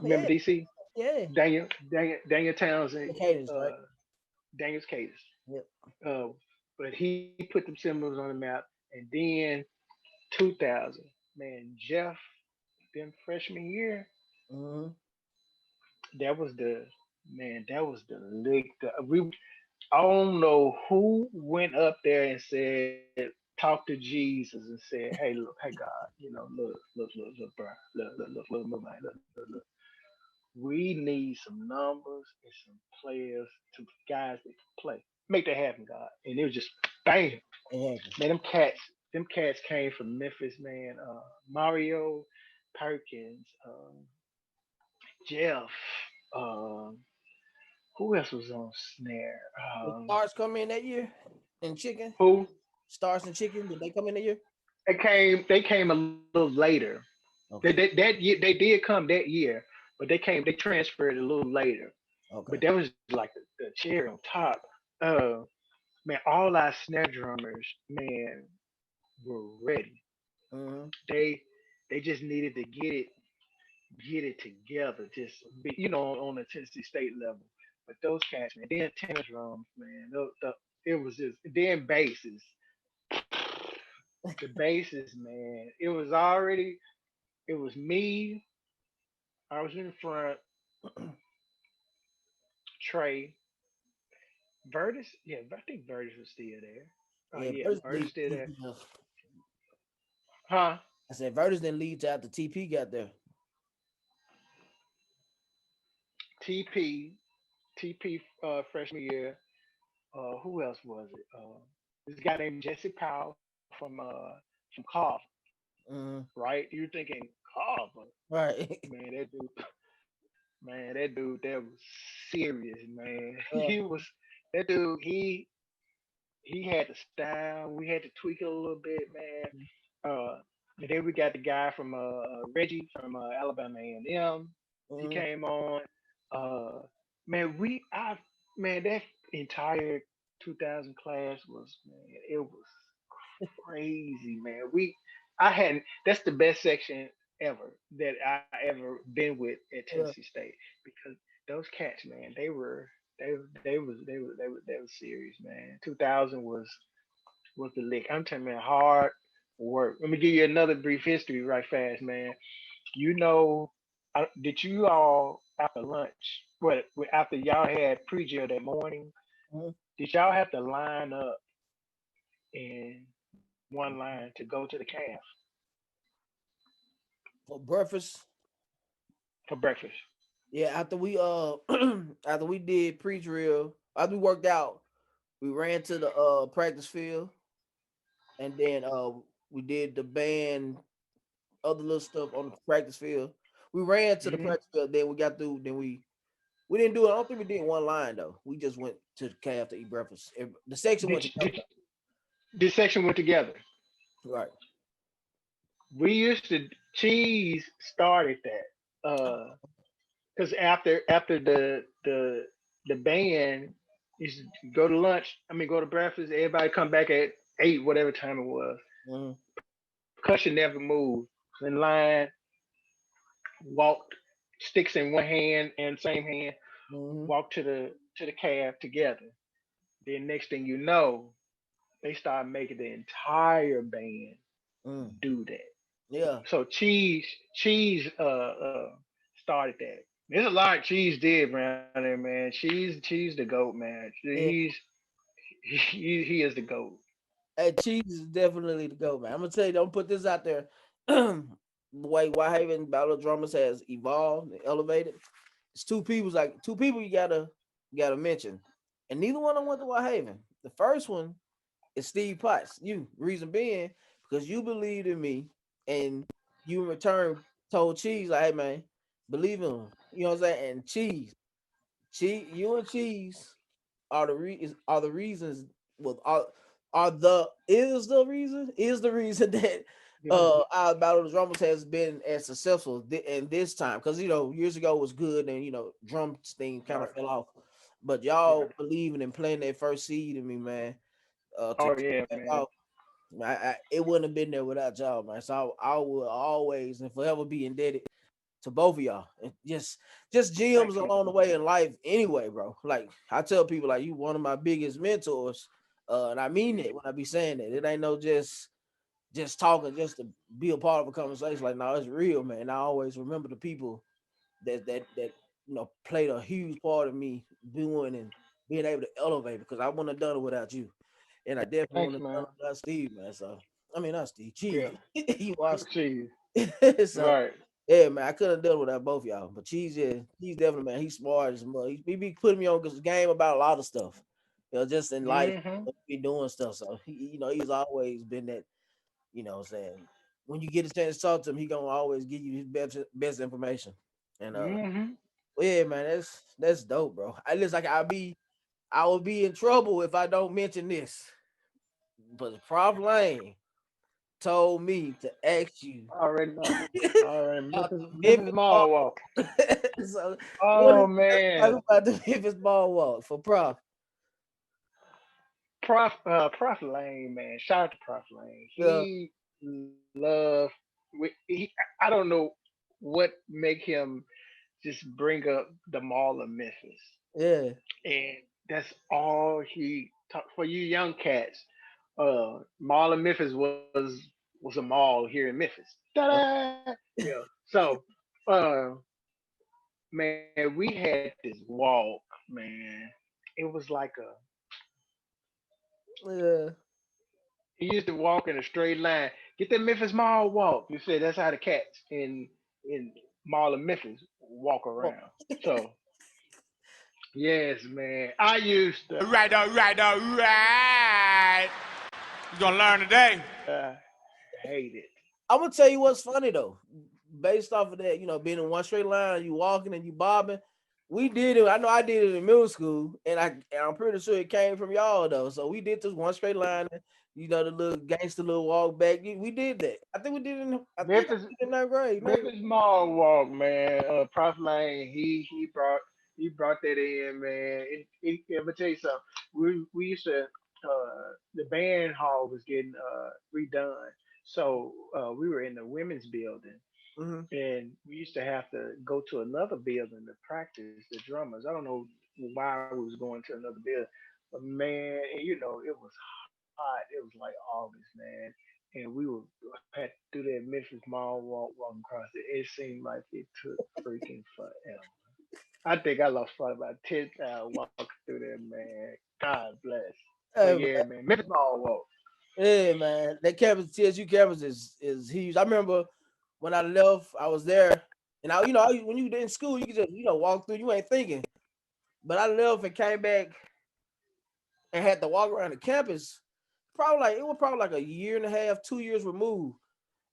Remember yeah, DC? yeah. Daniel Townsend, The cadence, right? uh, Daniel's Cadence. Yep. Uh, but he put them symbols on the map. And then 2000, man, Jeff, then freshman year, Mm-hmm. that was the lick. I don't know who went up there and said, talk to Jesus and said, hey, look, hey, God, look, bro, look, man, look. We need some numbers and some players, some guys that can play. Make that happen, God. And it was just bam, It happened. man. Them cats. them cats came from Memphis, man. Mario Perkins, Jeff. Um, who else was on snare? Did Stars come in that year? And chicken? Who? Stars and chicken, did they come in that year? They came. They came a little later. Okay. That year, they did come that year, but they came. They transferred a little later. Okay. But that was like the cherry on top. Uh, man, all our snare drummers, man, were ready. Mm-hmm. They they just needed to get it together, just be, on the Tennessee State level. But those cats, man, then tennis drums, man, it was just then basses, the basses, man. It was me. I was in front. Trey, Vertus, yeah, I think Vertus was still there. Oh Yeah, yeah, Versus Vertus lead. still there, huh? I said Vertus didn't lead till after TP got there. TP, TP, freshman year. Who else was it? This guy named Jesse Powell from Carver, Mm-hmm. right? You're thinking Carver, Right. man. That was serious, man. uh, He was that dude. He had the style. We had to tweak it a little bit, man. And then we got the guy from Reggie from Alabama A&M. He mm-hmm. came on. Uh, man, man, that entire 2000 class was, man, it was crazy, man. I hadn't. That's the best section ever that I ever been with at Yeah. Tennessee State because those cats, man, they was serious, man. 2000 was the lick. I'm telling you, man, hard work. Let me give you another brief history right fast, man. You know, did you all after lunch? What after y'all had pre-jail that morning? Mm-hmm. Did y'all have to line up in one line to go to the calf For breakfast. for breakfast? Yeah, after we after we did pre-drill, after we worked out, we ran to the practice field, and then we did the band, other little stuff on the practice field. We ran to the Hmm. practice field, then we got through, then we didn't do it. I don't think we did one line though. We just went to the calf to eat breakfast. The section Did, went together. did this section went together? Right. We used to cheese started that. Because after the band used to go to lunch. I mean, go to breakfast. Everybody come back at 8, whatever time it was. Mm-hmm. Percussion never moved. In line, walked, sticks in one hand and same hand, Mm-hmm. walked to the cab together. Then next thing you know, they start making the entire band Mm. do that. Yeah. So cheese started that. There's a lot cheese did around there, man. Cheese the goat, man. Yeah. He is the goat. Hey, cheese is definitely the go, man. I'm gonna tell you, don't put this out there. The way Whitehaven Battle of Drummers has evolved and elevated. It's two people you gotta mention. And neither one of them went to Whitehaven. The first one is Steve Potts. You, reason being, because you believed in me and you in return told Cheese, like, hey man, believe in him. You know what I'm saying? And you and Cheese are the reasons well is the reason that Yeah. our Battle of the Drummers has been as successful in this time, because years ago was good, and drums thing kind of Right. fell off, but Yeah. y'all believing and playing that first seed in me, man, to Oh kick yeah, that man. off. It wouldn't have been there without y'all, man. So I will always and forever be indebted to both of y'all, and just gems Thank you. along the way in life anyway, bro. Like, I tell people, like, you one of my biggest mentors, and I mean it when I be saying that. It ain't no just talking just to be a part of a conversation. Like, no, it's real, man. I always remember the people that played a huge part of me doing and being able to elevate, because I wouldn't have done it without you, and I definitely Thanks, wouldn't have done man. it without Steve, man. So I mean, not Steve, Yeah. Cheese. He was. Cheese. So Right. yeah, man, I couldn't have done it without both y'all. But Cheese, yeah, he's definitely, man. He's smart as mud. He be putting me on this game about a lot of stuff. Just in life, Hmm. be doing stuff. So he, he's always been that. You know what I'm saying? When you get a chance to talk to him, he gonna always give you his best information. And Hmm. well, yeah, man, that's dope, bro. I just like I will be in trouble if I don't mention this. But Prof Lane told me to ask you Already know. All right, about Memphis, the Memphis Memphis Mall Ball. Walk. So what is Oh talk man, about the Memphis Ball Walk for Prof? Prof Lane, man. Shout out to Prof Lane. Yeah, He loved. I don't know what make him just bring up the Mall of Memphis, yeah. and that's all he talk for you young cats. Mall of Memphis was a mall here in Memphis. Ta-da! Yeah. So, uh, man, we had this walk, man. It was like a Yeah. he used to walk in a straight line. Get that Memphis Mall walk. You said that's how the cats in Mall of Memphis walk Oh, around. So yes, man. I used to All right. You gonna learn today. hate it. I'm gonna tell you what's funny though. Based off of that, being in one straight line, you walking and you bobbing. We did it. I know I did it in middle school, and I'm pretty sure it came from y'all though. So we did this one straight line, the little gangster little walk back. We did that. I think I Memphis did it in ninth grade. Memphis Mall walk, man. Prof Lane, he brought that in, man. Let me tell you something. We used to the band hall was getting redone, so we were in the women's building, Mm-hmm. and we used to have to go to another building to practice the drummers. I don't know why we was going to another building, but man, it was hot. It was like August, man, and we were had to do that Memphis Mall walking across it. It seemed like it took freaking forever. I think I lost probably about 10,000 walking through there, man. God bless. But Hey, yeah, man. man, Memphis Mall walk. Yeah, man. That campus, TSU campus is huge. I remember when I left, I was there, and when you in school, you can just walk through. You ain't thinking. But I left and came back and had to walk around the campus. It was probably like a year and a half, 2 years removed.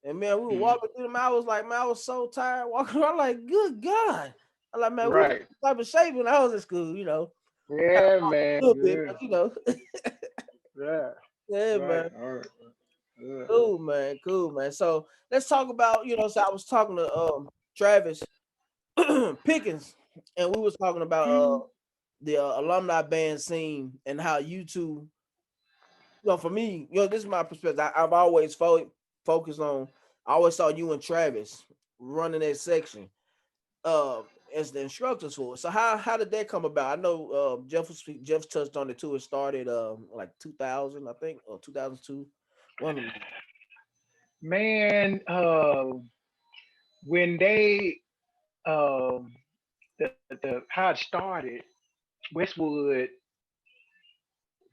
And man, we were Mhm. walking through them. I was like, man, I was so tired walking around. Like, good God. I'm like, man, we was Right. the type of shape when I was in school, kind Yeah, of man. a little bit, Yeah. but Yeah. yeah, Right. man. All right. Yeah. Cool, man. So let's talk about, so I was talking to Travis Pickens, and we was talking about Mhm. the alumni band scene and how you two, for me, this is my perspective. I've always focused on. I always saw you and Travis running that section as the instructors for it. So how did that come about? I know Jeff touched on it too. It started like 2000, I think, or 2002. One of them. Man, when they the how it started, Westwood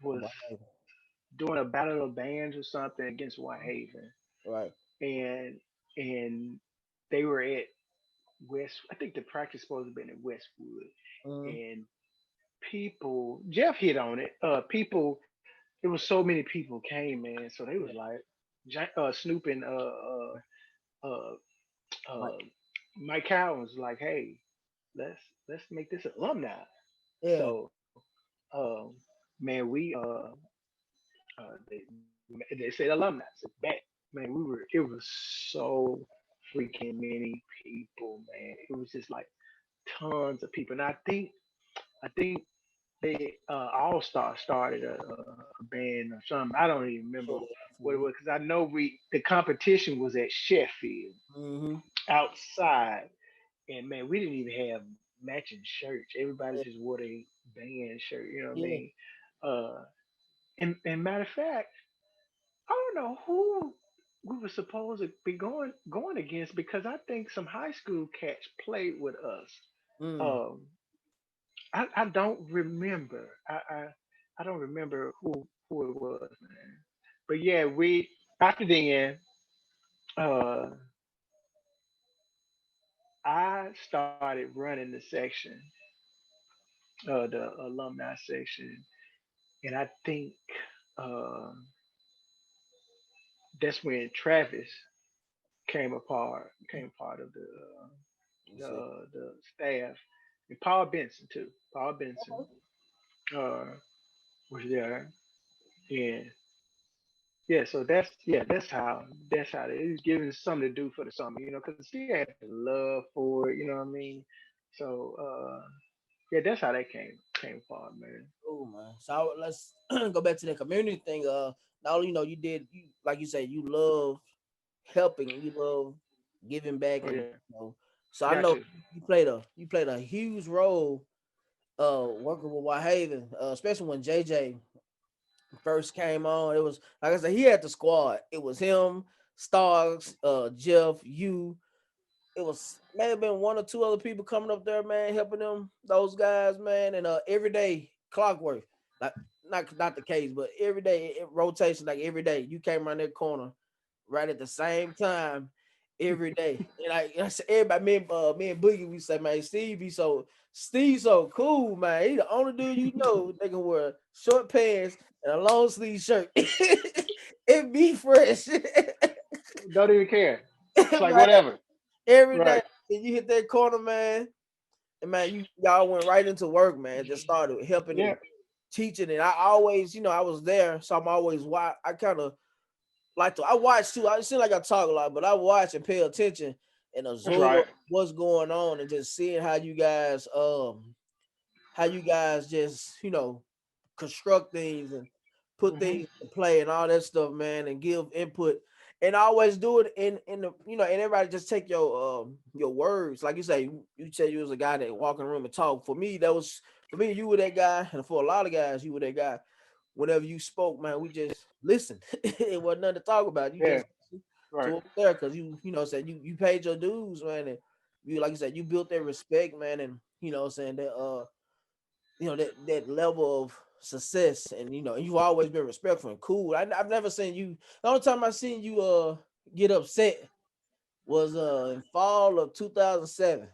was Right, doing a battle of bands or something against Whitehaven, right. and and they were at West. I think the practice supposed to have been at Westwood, Mhm. and people Jeff hit on it. People, it was so many people came, man. So they was Yeah, like, Snoop and uh, right. Mike Cowan was like, hey, let's let's make this alumni. Yeah, So, man, they said alumni. I said, bet, man, it was so freaking many people, man. It was just like tons of people, and I think they All Star started a band or something. I don't even remember what it was because I know we the competition was at Sheffield mm-hmm. outside, and man, we didn't even have matching shirts. Everybody just wore their band shirt. You know what I Yeah, mean? Uh, and matter of fact, I don't know who we were supposed to be going against because I think some high school cats played with us. mm, Um, I don't remember. I don't remember who it was, man. But yeah, we after then, uh, I started running the section, the alumni section, and I think uh, that's when Travis came part of You see. the staff, and Paul Benson too. Paul Benson uh, was there, and yeah, so that's how it is giving something to do for the summer, because he had the love for it, you know what I mean. So yeah, that's how that came apart, man. Cool, man. So let's go back to the community thing. Not only you did you like you said you love helping, you love giving back, Oh and yeah, so I got know to. you played a huge role working with Whitehaven, especially when JJ first came on. It was like I said, he had the squad. It was him, Starks, Jeff, you. It was may have been one or two other people coming up there, man, helping them those guys, man. And every day clockwork, like not the case, but every day rotation, like every day you came around that corner right at the same time every day. And I said everybody, me and Boogie, we say, man, Steve so cool, man. He the only dude they can wear short pants and a long sleeve shirt. It be fresh. Don't even care. It's like Man, whatever. every day Right. and you hit that corner, man. And man, y'all went right into work, man. Just started helping Yeah. and teaching. And I always, I was there, so I'm always I kind of I watch too. I seem like I talk a lot, but I watch and pay attention and That's absorb right. what's going on and just seeing how you guys just construct things and put Hmm. things in play and all that stuff, man, and give input. And I always do it in the and everybody just take your words. Like you say, you said you was a guy that walk in the room and talk. For me, you were that guy, and for a lot of guys, you were that guy. Whenever you spoke, man, we just listened. It wasn't nothing to talk about. You Yeah. just to Right. what was there because said you paid your dues, man, and you like you said, you built that respect, man, and saying that that level of success, and you've always been respectful and cool. I've never seen you. The only time I seen you get upset was in fall of 2007.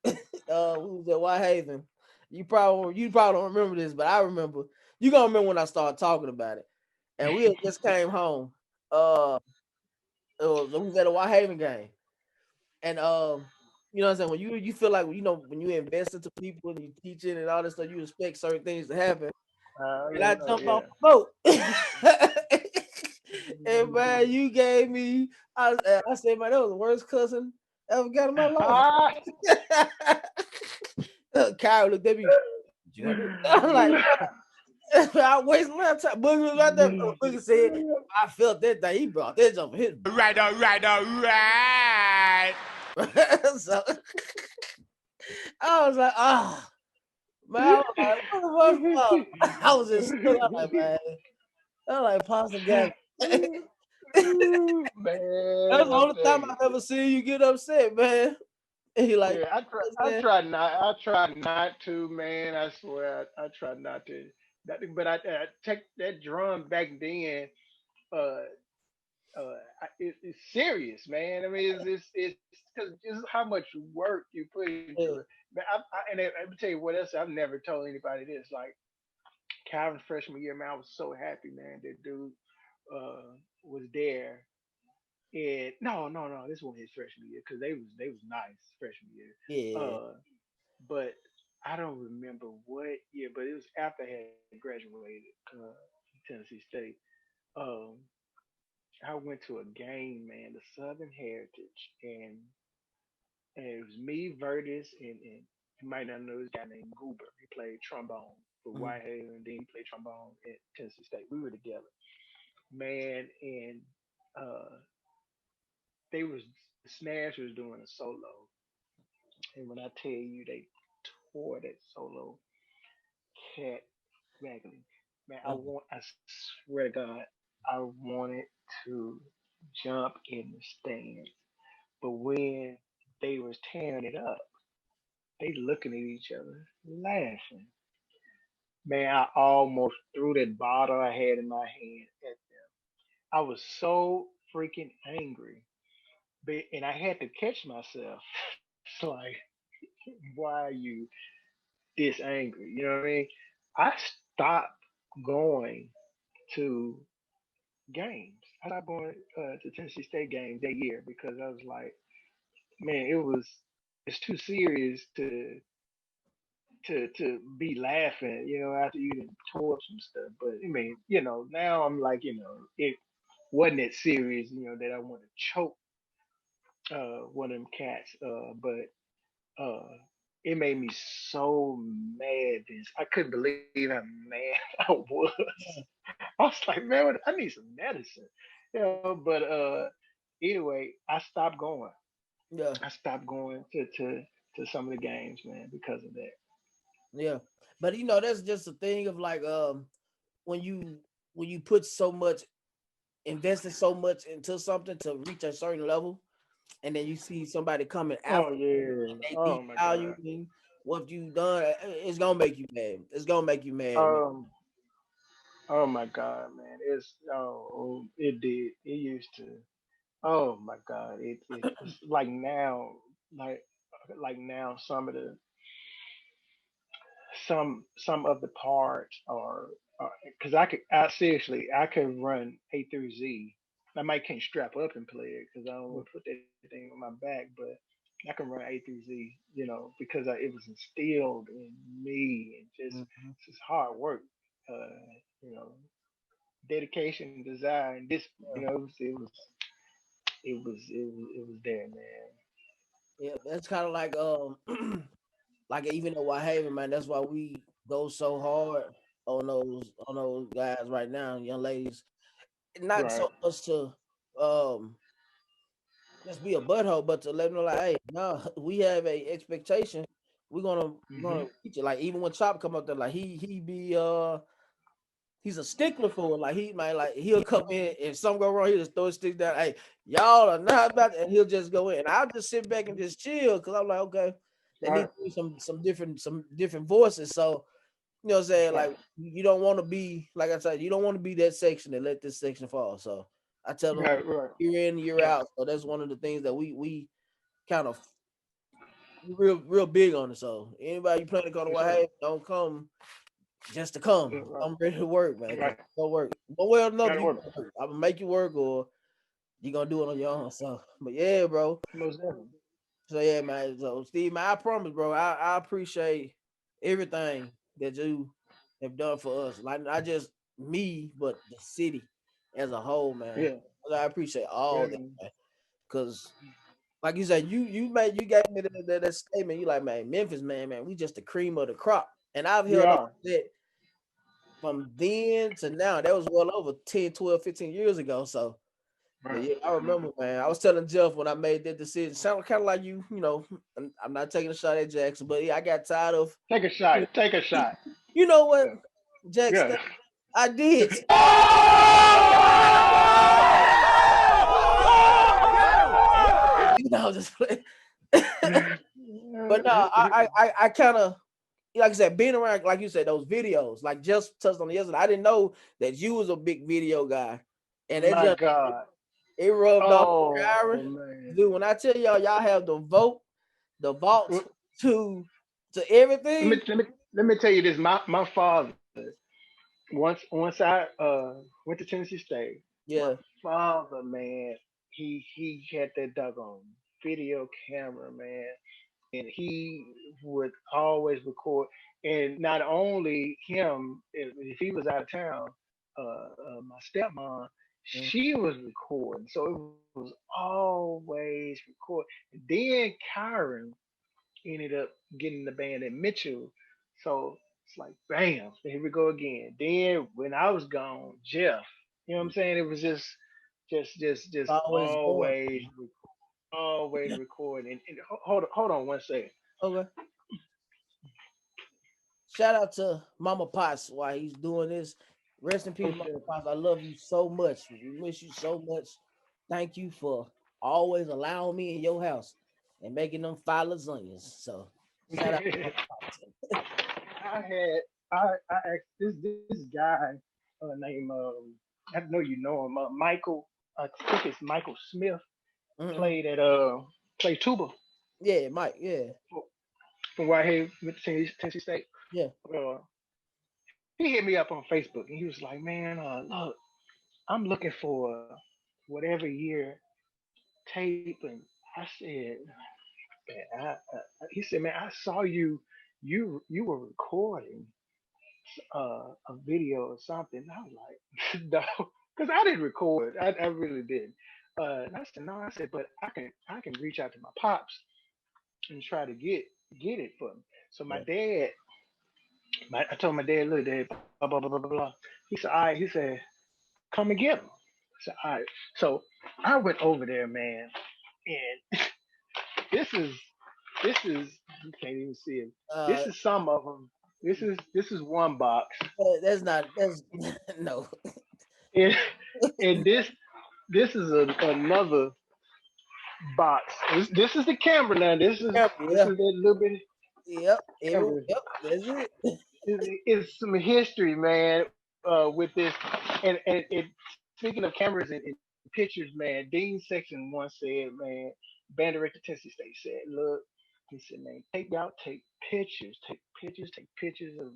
We was at Whitehaven. You probably don't remember this, but I remember. You gonna remember when I started talking about it. And we had just came home. We was at a Whitehaven game, and you know what I'm saying. When you feel like when you invest into people and you teaching and all this stuff, you expect certain things to happen. And I jumped off Yeah. the boat. And man, you gave me. I said, man, that was the worst cousin I ever got in my life. Ah! Kyle looked at me. I'm like, I wasted my time. Boogie was right there. Boogie said, I felt that thing. He brought that jump his. Right, all right, all right. So I was like, man, I was like, what the fuck? I was just stuck. I was like, man, I was like, Pops and Gabby. That's Man, the I only tell time you. I've ever seen you get upset, man. And he like, Yeah, I man, try not. I try not to, man. I swear, I try not to. But I take that drum back then. Uh, it's serious, man. I mean, it's because it's how much work you put into it. yeah, But let me tell you what else. I've never told anybody this. Like Calvin's freshman year, man, I was so happy, man. That dude was there. And no, this wasn't his freshman year because they was nice freshman year. yeah. But I don't remember what year, but it was after I had graduated from Tennessee State. Um, I went to a game, man, the Southern Heritage, and it was me, Vertis, and you might not know this guy named Goober. He played trombone for Mhm. Whitehaven, and then he played trombone at Tennessee State. We were together, man, and uh, the Snares was doing a solo, and when I tell you they tore that solo cat raggedy, man, I swear to God, I wanted to jump in the stands, but when they was tearing it up, they looking at each other, laughing. Man, I almost threw that bottle I had in my hand at them. I was so freaking angry, and I had to catch myself. It's like, why are you this angry? You know what I mean? I stopped going to games. I stopped going to Tennessee State games that year because I was like, man, it's too serious to be laughing, after you done tore up some stuff. But I mean, now I'm like, it wasn't that serious, that I want to choke one of them cats. But it made me so mad. I couldn't believe how mad I was. I was like, man, I need some medicine. But anyway, I stopped going. Yeah, I stopped going to some of the games, man, because of that. yeah. But that's just a thing of like when you when you put so much invested so much into something to reach a certain level, and then you see somebody coming Oh after yeah. and they Oh my God. devaluing what you've done, it's gonna make you mad. It's gonna make you mad, man. Um. Oh my God, man. It did. It used to. Oh my God. It's like now, like like now, some of the parts are because I seriously I can run A through Z. I might can't strap up and play it because I don't want to put that thing on my back, but I can run A through Z, because it was instilled in me and just Mhm. it's just hard work, you know, dedication, desire, and discipline. Yeah, It was there, man. yeah. That's kind of like like even at Whitehaven, man. That's why we go so hard on those guys right now, young ladies. Not Right. so much to um just be a butthole, but to let them know like, hey, no, we have a expectation. We're gonna Hmm. reach it. Like even when Chop come up there, like he's a stickler for it. Like he might like he'll come in if something go wrong, he'll just throw his stick down. Hey, y'all are not about to, and he'll just go in. And I'll just sit back and just chill because I'm like, okay, they need Right. to be some different voices. So what I'm saying? That's Like right. you don't want to be like I said, you don't want to be that section and let this section fall. So I tell them Right. Right. year in, year Yeah. out. So that's one of the things that we kind of real big on it. So anybody you plan to go to That's right. White, don't come just to come. Yeah, right. I'm ready to work, man. Cause Right. don't work. One way or another, Gotta you work. gonna work. I'm gonna make you work, or you gonna do it on your own. So, but yeah, bro. Most definitely. So yeah, man. So Steve, man, I promise, bro. I appreciate everything that you have done for us. Like not just me, but the city as a whole, man. Yeah. I appreciate Yeah, all that, man. man. Cause like you said, you gave me that statement. You like, man, Memphis, man, we just the cream of the crop. And I've We held on are. to that from then to now. That was well over 10, 12, 15 years ago. So, but Right. yeah, I remember, man. I was telling Jeff when I made that decision. Sounded kind of like you. I'm not taking a shot at Jackson, but yeah, I got tired of. Take a shot. Take a shot. You know what, Yeah. Jackson? Yeah. I did. Just playing. But no, I kind of like I said, being around, like you said, those videos, like just touched on it yesterday. I didn't know that you was a big video guy, and it My just God. it rubbed off Oh Kyron. man. Dude, when I tell y'all have the vault Well, to Let me everything. let me let me tell you this. My father, once I went to Tennessee State, my Yeah, father, man, he had that doggone video camera, man, and he would always record. And not only him, if he was out of town, my stepmom, mm, she was recording, so it was always recording. Then Kyron ended up getting the band at Mitchell, so it's like bam, here we go again. Then when I was gone, Jeff, you know what I'm saying? It was just always going. always recording. And hold on one second. Okay. Shout out to Mama Potts while he's doing this. Rest in peace, Most Mama definitely. Potts. I love you so much. We miss you so much. Thank you for always allowing me in your house and making them fire lasagnas. So shout out to Mama Potts. I had I asked this guy named I know you know him, Michael. I think it's Michael Smith. Mm-mm. Played at played tuba Yeah, Mike. Yeah, from Whitehead with Tennessee State. yeah. Uh, he hit me up on Facebook and he was like, "Man, look, I'm looking for whatever year taping. I said, man, he said, man, I saw you. You were recording a video or something. I was like, no, because I didn't record. I really didn't. And I said, no. I said, but I can reach out to my pops and try to get it for me. So my Yeah. dad, I told my dad, look, dad, blah blah blah blah blah. Blah. He said, all right. He said, come and get them. I said, all right. So I went over there, man, and this is this is you can't even see it. Uh, This is some of them. This is one box, that's not that's no. and and this is another box. This is the camera now. This is Yeah, this yeah, is that little bit yep, camera. yep. That's it. It's some history, man, with this. And speaking of cameras and pictures, man, Dean Section once said, man, band director Tennessee State said, look, he said, man, take pictures of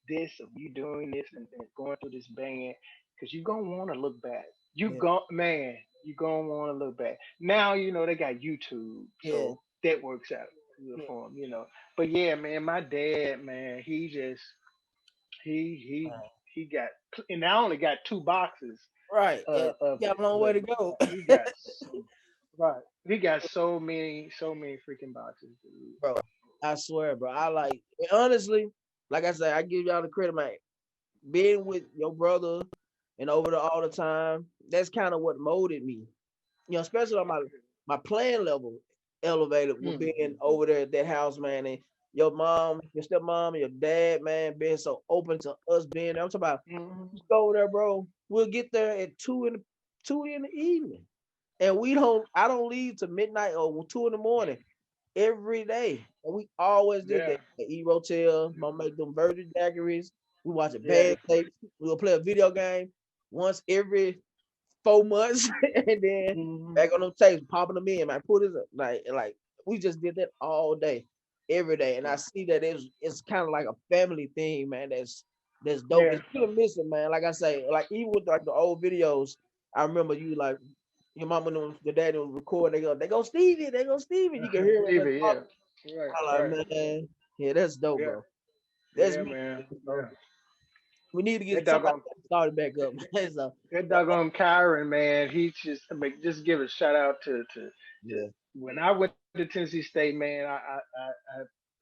this, of you doing this and going through this band, because you're gonna want to look back. Yeah, You're gonna want to look back. Now you know they got YouTube, yeah, so that works out good yeah. for them. But yeah, man, my dad, man, he just he got, and I only got two boxes Right. Yeah, of you got it, a long way but to go. he got right. He got so many freaking boxes, dude. Bro, I swear, bro. I like honestly, like I said, I give y'all the credit, man. Being with your brother and over there all the time, that's kind of what molded me. Especially on my playing level elevated with Mm, being over there at that house, man. And your mom, your stepmom, and your dad, man, being so open to us being there. I'm talking about mm, just go over there, bro. We'll get there at 2 in the evening. And I don't leave till midnight or 2 in the morning every day. And we always did yeah, that. Eat rotel, mom make them virgin daiquiris. We watch a yeah. band tape. We'll play a video game once every 4 months, and then Mm, back on them tapes, popping them in. Man, put it like we just did that all day, every day. And I yeah, see that it's kind of like a family thing, man. That's dope. yeah, It's still missing, man. Like I say, like even with like the old videos, I remember you like your mama and your daddy was record. They go Stevie, they go Stevie. You can hear it. Stevie, yeah, right, I'm right, like, man, yeah, that's dope, yeah, bro. That's yeah, me. man, So yeah. we need to That get somebody doggone started back up. So, that doggone Kyron, man, he just, I mean, just give a shout out to yeah, when I went to Tennessee State, man. I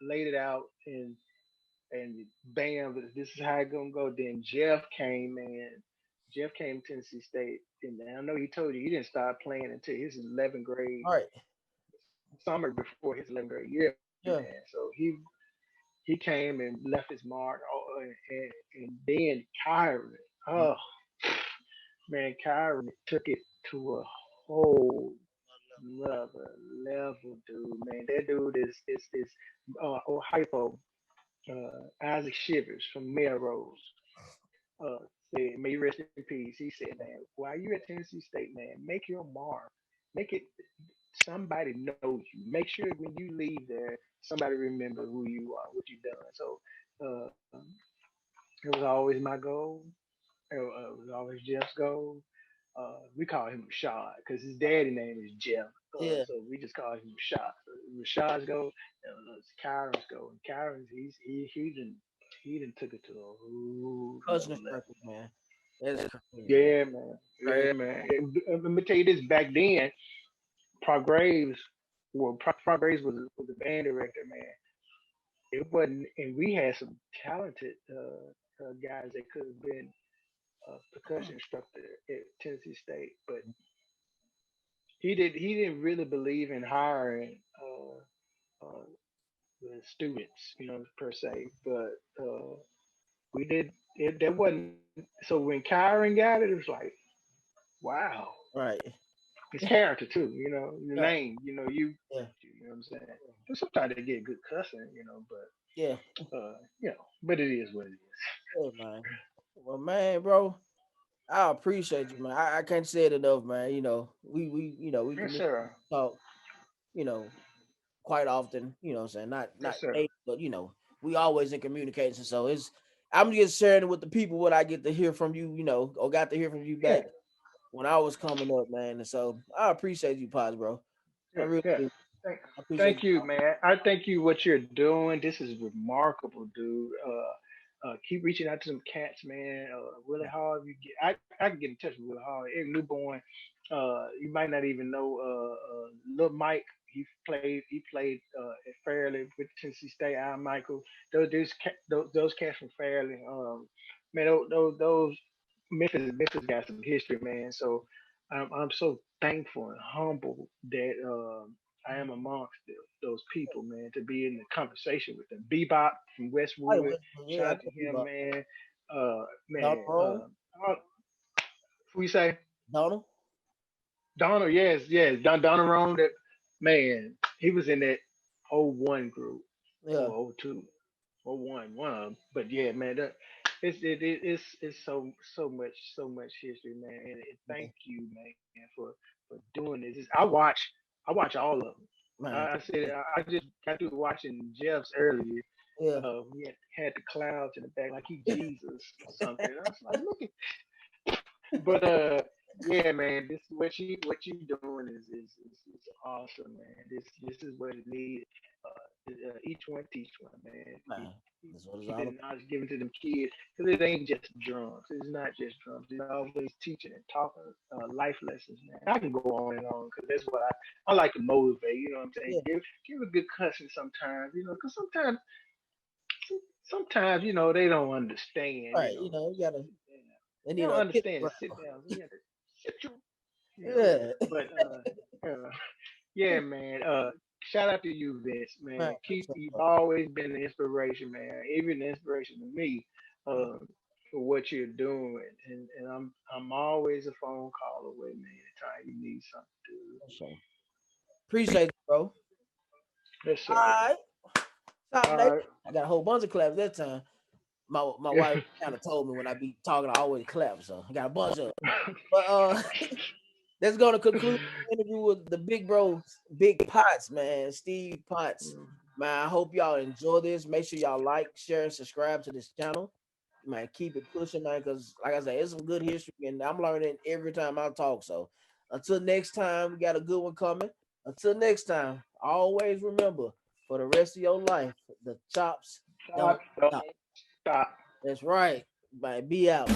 laid it out, and bam, this is how it gonna go. Then Jeff came, man. Jeff came to Tennessee State, and I know he told you he didn't start playing until his 11th grade all right, summer before his 11th grade year, man. yeah. So he came and left his mark. Oh, and then Kyron, oh man, Kyron took it to a whole another level, dude. Man, that dude is oh hypo. Isaac Shivers from Melrose uh, said, may you rest in peace. He said, man, while you're at Tennessee State, man, make your mark. Make it somebody knows you. Make sure when you leave there, somebody remember who you are, what you've done. So it was always my goal. It was always Jeff's goal. We call him Rashad because his daddy name is Jeff. Yeah, So we just call him Rashad. So Rashad's go, it's Kyron's go, and Kyron's he done took it to a whole cousin another is level. perfect, man. That's crazy, man. Yeah, man. Crazy. Yeah, man. And let me tell you this: back then, Pro Graves, Pro Graves was a band director, man. It wasn't, and we had some talented guys that could have been a percussion instructor at Tennessee State, but he didn't really believe in hiring the students, per se. But we did it. That wasn't so. When Kyron got it, it was like, wow, Right. his character too. The Yeah. name. Yeah. You know what I'm saying. And sometimes they get good cussing, Yeah. but it is what it is. Yeah, man. Well, man, bro, I appreciate you, man. I can't say it enough, man. We Yes, can sir. talk, you know, quite often. What I'm saying, not Yes, sir. daily, but we always in communication. So I'm just sharing it with the people what I get to hear from you, or got to hear from you Yeah. back when I was coming up, man. And so I appreciate you, Pops, bro. I Yeah, really yeah. do. Thank, I appreciate thank you. you, man. I thank you what you're doing. This is remarkable, dude. Keep reaching out to them cats, man. Willie Hall, you get, I can get in touch with Willie Hall. Every newborn, you might not even know. Little Mike, he played at Fairleigh with Tennessee State. I Michael, those cats from Fairleigh. Man, those Memphis got some history, man. So I'm so thankful and humble that I am amongst those people, man, to be in the conversation with them. Bebop from I Westwood, went, shout yeah, I out to know him, about man. Donald Man, Roll, who you say? Donald. Donald, yes, yes, Donald Rome. That man, he was in that '01 group Yeah, or '02, '01, one of 'em. But yeah, man, it's so much history, man. And yeah, thank you, man, for doing this. I watch all of them. man. I said I just got through watching Jeff's earlier. Yeah, We had the clouds in the back like he Jesus or something. And I was like, look at, but yeah, man, this what you doing is awesome, man. This is what it needs. Each one teach one, man. man. That's what it's Keep all that about. knowledge given to them kids, because it ain't just drums. It's not just drums. It's always teaching and talking life lessons, man. I can go on and on because that's what I like to motivate. You know what I'm saying? Yeah, Give a good cussing sometimes. You know, because sometimes they don't understand. right. You know, you gotta. They They need don't a kid understand. around. Sit down. You have to sit your, you know. Yeah, But yeah, man. Shout out to you, Vince, man. man. Appreciate You've that. always been an inspiration, man. Even an inspiration to me, for what you're doing, and I'm always a phone call away, man. Anytime you need something, For sure. Appreciate it, bro. dude. Yes, All sir. right. Top All Nate. right. I got a whole bunch of claps that time. My wife kind of told me when I be talking, I always clap. So I got a bunch of. But that's gonna conclude the interview with the big bro, Big Potts, man, Steve Potts. Man, I hope y'all enjoy this. Make sure y'all like, share, and subscribe to this channel. Man, keep it pushing, man, because like I said, it's some good history, and I'm learning every time I talk. So until next time, we got a good one coming. Until next time, always remember for the rest of your life, the chops don't Stop. Don't stop. stop. That's right. Man, be out.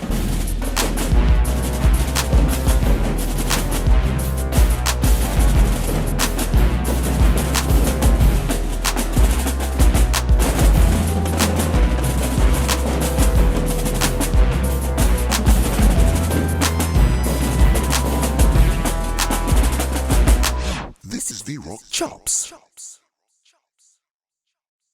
This is VRoc Chops.